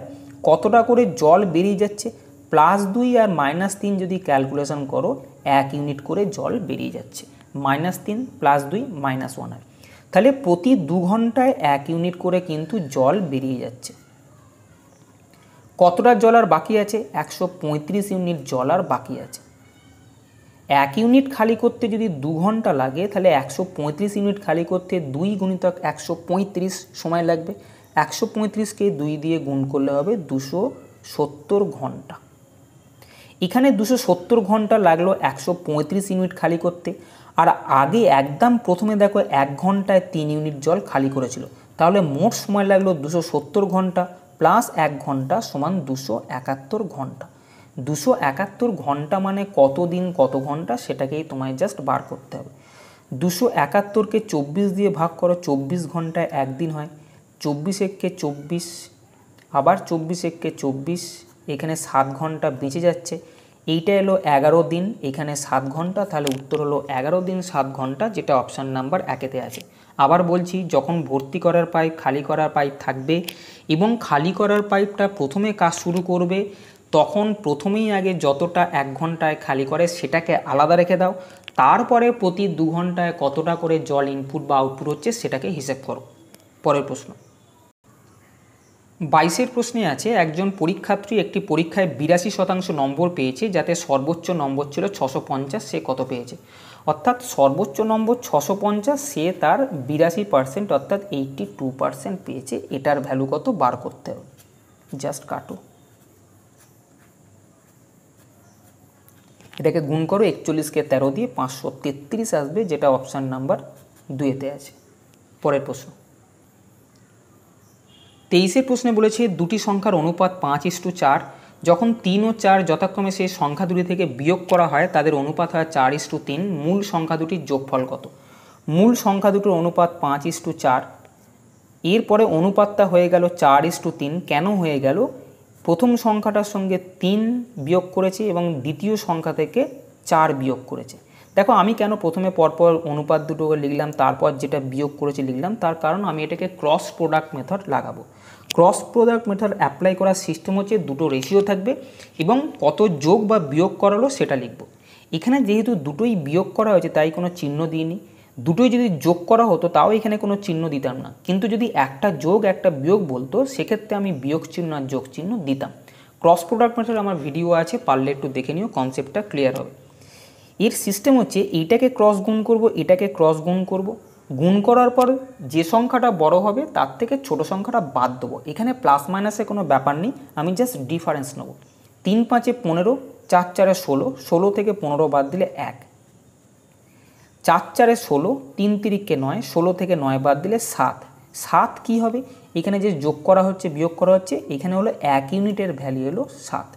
S1: কতটা করে জল বেরিয়ে যাচ্ছে? +2 আর -3 যদি ক্যালকুলেশন করো 1 ইউনিট করে জল বেরিয়ে যাচ্ছে। -3 +2 -1 হয়। তাহলে প্রতি 2 ঘন্টায় 1 ইউনিট করে কিন্তু জল বেরিয়ে যাচ্ছে। কতটা জল আর বাকি আছে? 135 ইউনিট জল আর বাকি আছে। 1 ইউনিট খালি করতে যদি 2 ঘন্টা লাগে তাহলে 135 ইউনিট খালি করতে 2 গুণিতক 135 সময় লাগবে। 135কে 2 দিয়ে গুণ করলে হবে 270 ঘন্টা। এখানে 270 ঘন্টা লাগলো 135 ইউনিট খালি করতে। আর আগে একদম প্রথমে দেখো 1 ঘন্টায় 3 ইউনিট জল খালি করেছিল, তাহলে মোট সময় লাগলো 270 ঘন্টা প্লাস 1 ঘন্টা সমান 271 ঘন্টা। 271 ঘন্টা মানে কত দিন কত ঘন্টা সেটাকেই তোমায় জাস্ট বার করতে হবে। 271কে 24 দিয়ে ভাগ করো, 24 ঘন্টায় একদিন হয়। 24 একে 24, আবার 24 একে 24, এখানে 7 ঘন্টা বেঁচে যাচ্ছে। এইটা এলো 11 দিন, এখানে 7 ঘন্টা, তাহলে উত্তর হলো 11 দিন 7 ঘন্টা, যেটা অপশান নাম্বার 1-তে আছে। আবার বলছি, যখন ভর্তি করার পাইপ, খালি করার পাইপ থাকবে এবং খালি করার পাইপটা প্রথমে কাজ শুরু করবে, তখন প্রথমেই আগে যতটা 1 ঘন্টায় খালি করে সেটাকে আলাদা রেখে দাও, তারপরে প্রতি 2 ঘন্টায় কতটা করে জল ইনপুট বা আউটপুট হচ্ছে সেটাকে হিসেব করো। পরের প্রশ্ন 22-এর প্রশ্নে আছে, একজন পরীক্ষার্থী একটি পরীক্ষায় 82% নম্বর পেয়েছে, যাতে সর্বোচ্চ নম্বর ছিল 650, সে কত পেয়েছে? অর্থাৎ সর্বোচ্চ নম্বর 650, সে তার 82% অর্থাৎ 82% পেয়েছে। এটার ভ্যালু কত বার করতে হবে, জাস্ট কাটো, এটাকে গুণ করো, 41কে 13 দিয়ে 533 আসবে, যেটা অপশান নাম্বার 2-তে আছে। পরের প্রশ্ন 23-এর প্রশ্নে বলেছে, দুটি সংখ্যার অনুপাত 5:4, যখন 3 ও 4 যথাক্রমে সেই সংখ্যা দুটি থেকে বিয়োগ করা হয় তাদের অনুপাত হয় 4:3, মূল সংখ্যা দুটির যোগফল কত? মূল সংখ্যা দুটোর অনুপাত 5:4, এরপরে অনুপাতটা হয়ে গেল 4:3। কেন হয়ে গেল? প্রথম সংখ্যাটার সঙ্গে 3 বিয়োগ করেছে এবং দ্বিতীয় সংখ্যা থেকে 4 বিয়োগ করেছে। দেখো, আমি কেন প্রথমে পরপর অনুপাত দুটোকে লিখলাম, তারপর যেটা বিয়োগ করেছে লিখলাম, তার কারণ আমি এটাকে ক্রস প্রোডাক্ট মেথড লাগাবো। ক্রস প্রোডাক্ট মেথড অ্যাপ্লাই করার সিস্টেম হচ্ছে দুটো রেশিও থাকবে এবং কত যোগ বা বিয়োগ করালো সেটা লিখব। এখানে যেহেতু দুটোই বিয়োগ করা হয়েছে তাই কোনো চিহ্ন দিইনি। দুটোই যদি যোগ করা হতো তাও এখানে কোনো চিহ্ন দিতাম না, কিন্তু যদি একটা যোগ একটা বিয়োগ বলতো সেক্ষেত্রে আমি বিয়োগ চিহ্ন আর যোগ চিহ্ন দিতাম। ক্রস প্রোডাক্ট মেথড আমার ভিডিও আছে, পারলে একটু দেখে নিও, কনসেপ্টটা ক্লিয়ার হবে। এর সিস্টেম হচ্ছে এইটাকে ক্রস গুণ করব, এটাকে ক্রস গুণ করব, গুণ করার পর যে সংখ্যাটা বড় হবে তার থেকে ছোট সংখ্যাটা বাদ দেবো। এখানে প্লাস মাইনাসে কোনো ব্যাপার নেই, আমি জাস্ট ডিফারেন্স নেব। 3 5 15, 4 4 16, 16 থেকে 15 বাদ দিলে 1, 4 4 16, 3 3 9, 16 থেকে 9 বাদ দিলে 7, 7 কী হবে? এখানে যে যোগ করা হচ্ছে বিয়োগ করা হচ্ছে, এখানে হলো 1 ইউনিটের ভ্যালু এলো 7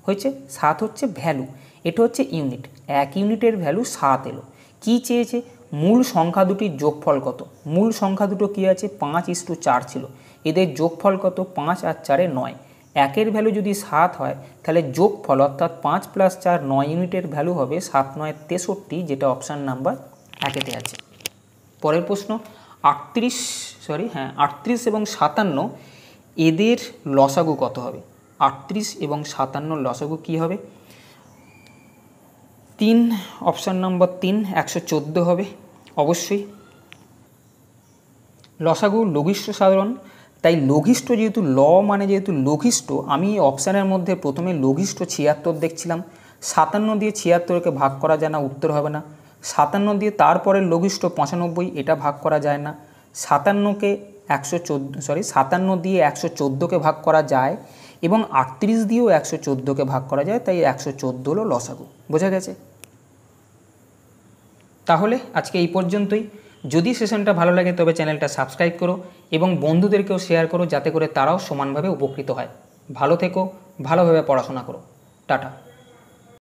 S1: হয়েছে। 7 হচ্ছে ভ্যালু, এটা হচ্ছে ইউনিট, 1 ইউনিটের ভ্যালু 7 এলো। কী চেয়েছে? মূল সংখ্যা দুটির যোগফল কত? মূল সংখ্যা দুটো কী আছে? 5:4 ছিল, এদের যোগফল কত? 5 আর 4 9, 1-এর ভ্যালু যদি 7 হয় তাহলে যোগফল অর্থাৎ 5 + 4 9 ইউনিটের ভ্যালু হবে 7 9 63, যেটা অপশান নাম্বার 1-তে আছে। পরের প্রশ্ন 38 এবং 57 এদের লসাগু কত হবে? 38 এবং 57 লসাগু কী হবে? 3, অপশান নাম্বার 3, 114 হবে অবশ্যই। লসাগু লঘিষ্ঠ সাধারণ, তাই লঘিষ্ঠ যেহেতু মানে যেহেতু লঘিষ্ঠ, আমি অপশানের মধ্যে প্রথমে লঘিষ্ঠ 76 দেখছিলাম। 57 দিয়ে 76কে ভাগ করা যায় না, উত্তর হবে না। 57 দিয়ে তারপরে লঘিষ্ঠ 95, এটা ভাগ করা যায় না। 57 দিয়ে 114কে ভাগ করা যায় এবং 38 দিয়েও 114কে ভাগ করা যায়, তাই 114 হলো লসাগু। বোঝা গেছে? তাহলে আজকে এই পর্যন্তই। যদি সেশনটা ভালো লাগে তবে চ্যানেলটা সাবস্ক্রাইব করো এবং বন্ধুদেরকেও শেয়ার করো, যাতে করে তারাও সমানভাবে উপকৃত হয়। ভালো থেকো, ভালোভাবে পড়াশোনা করো। টাটা।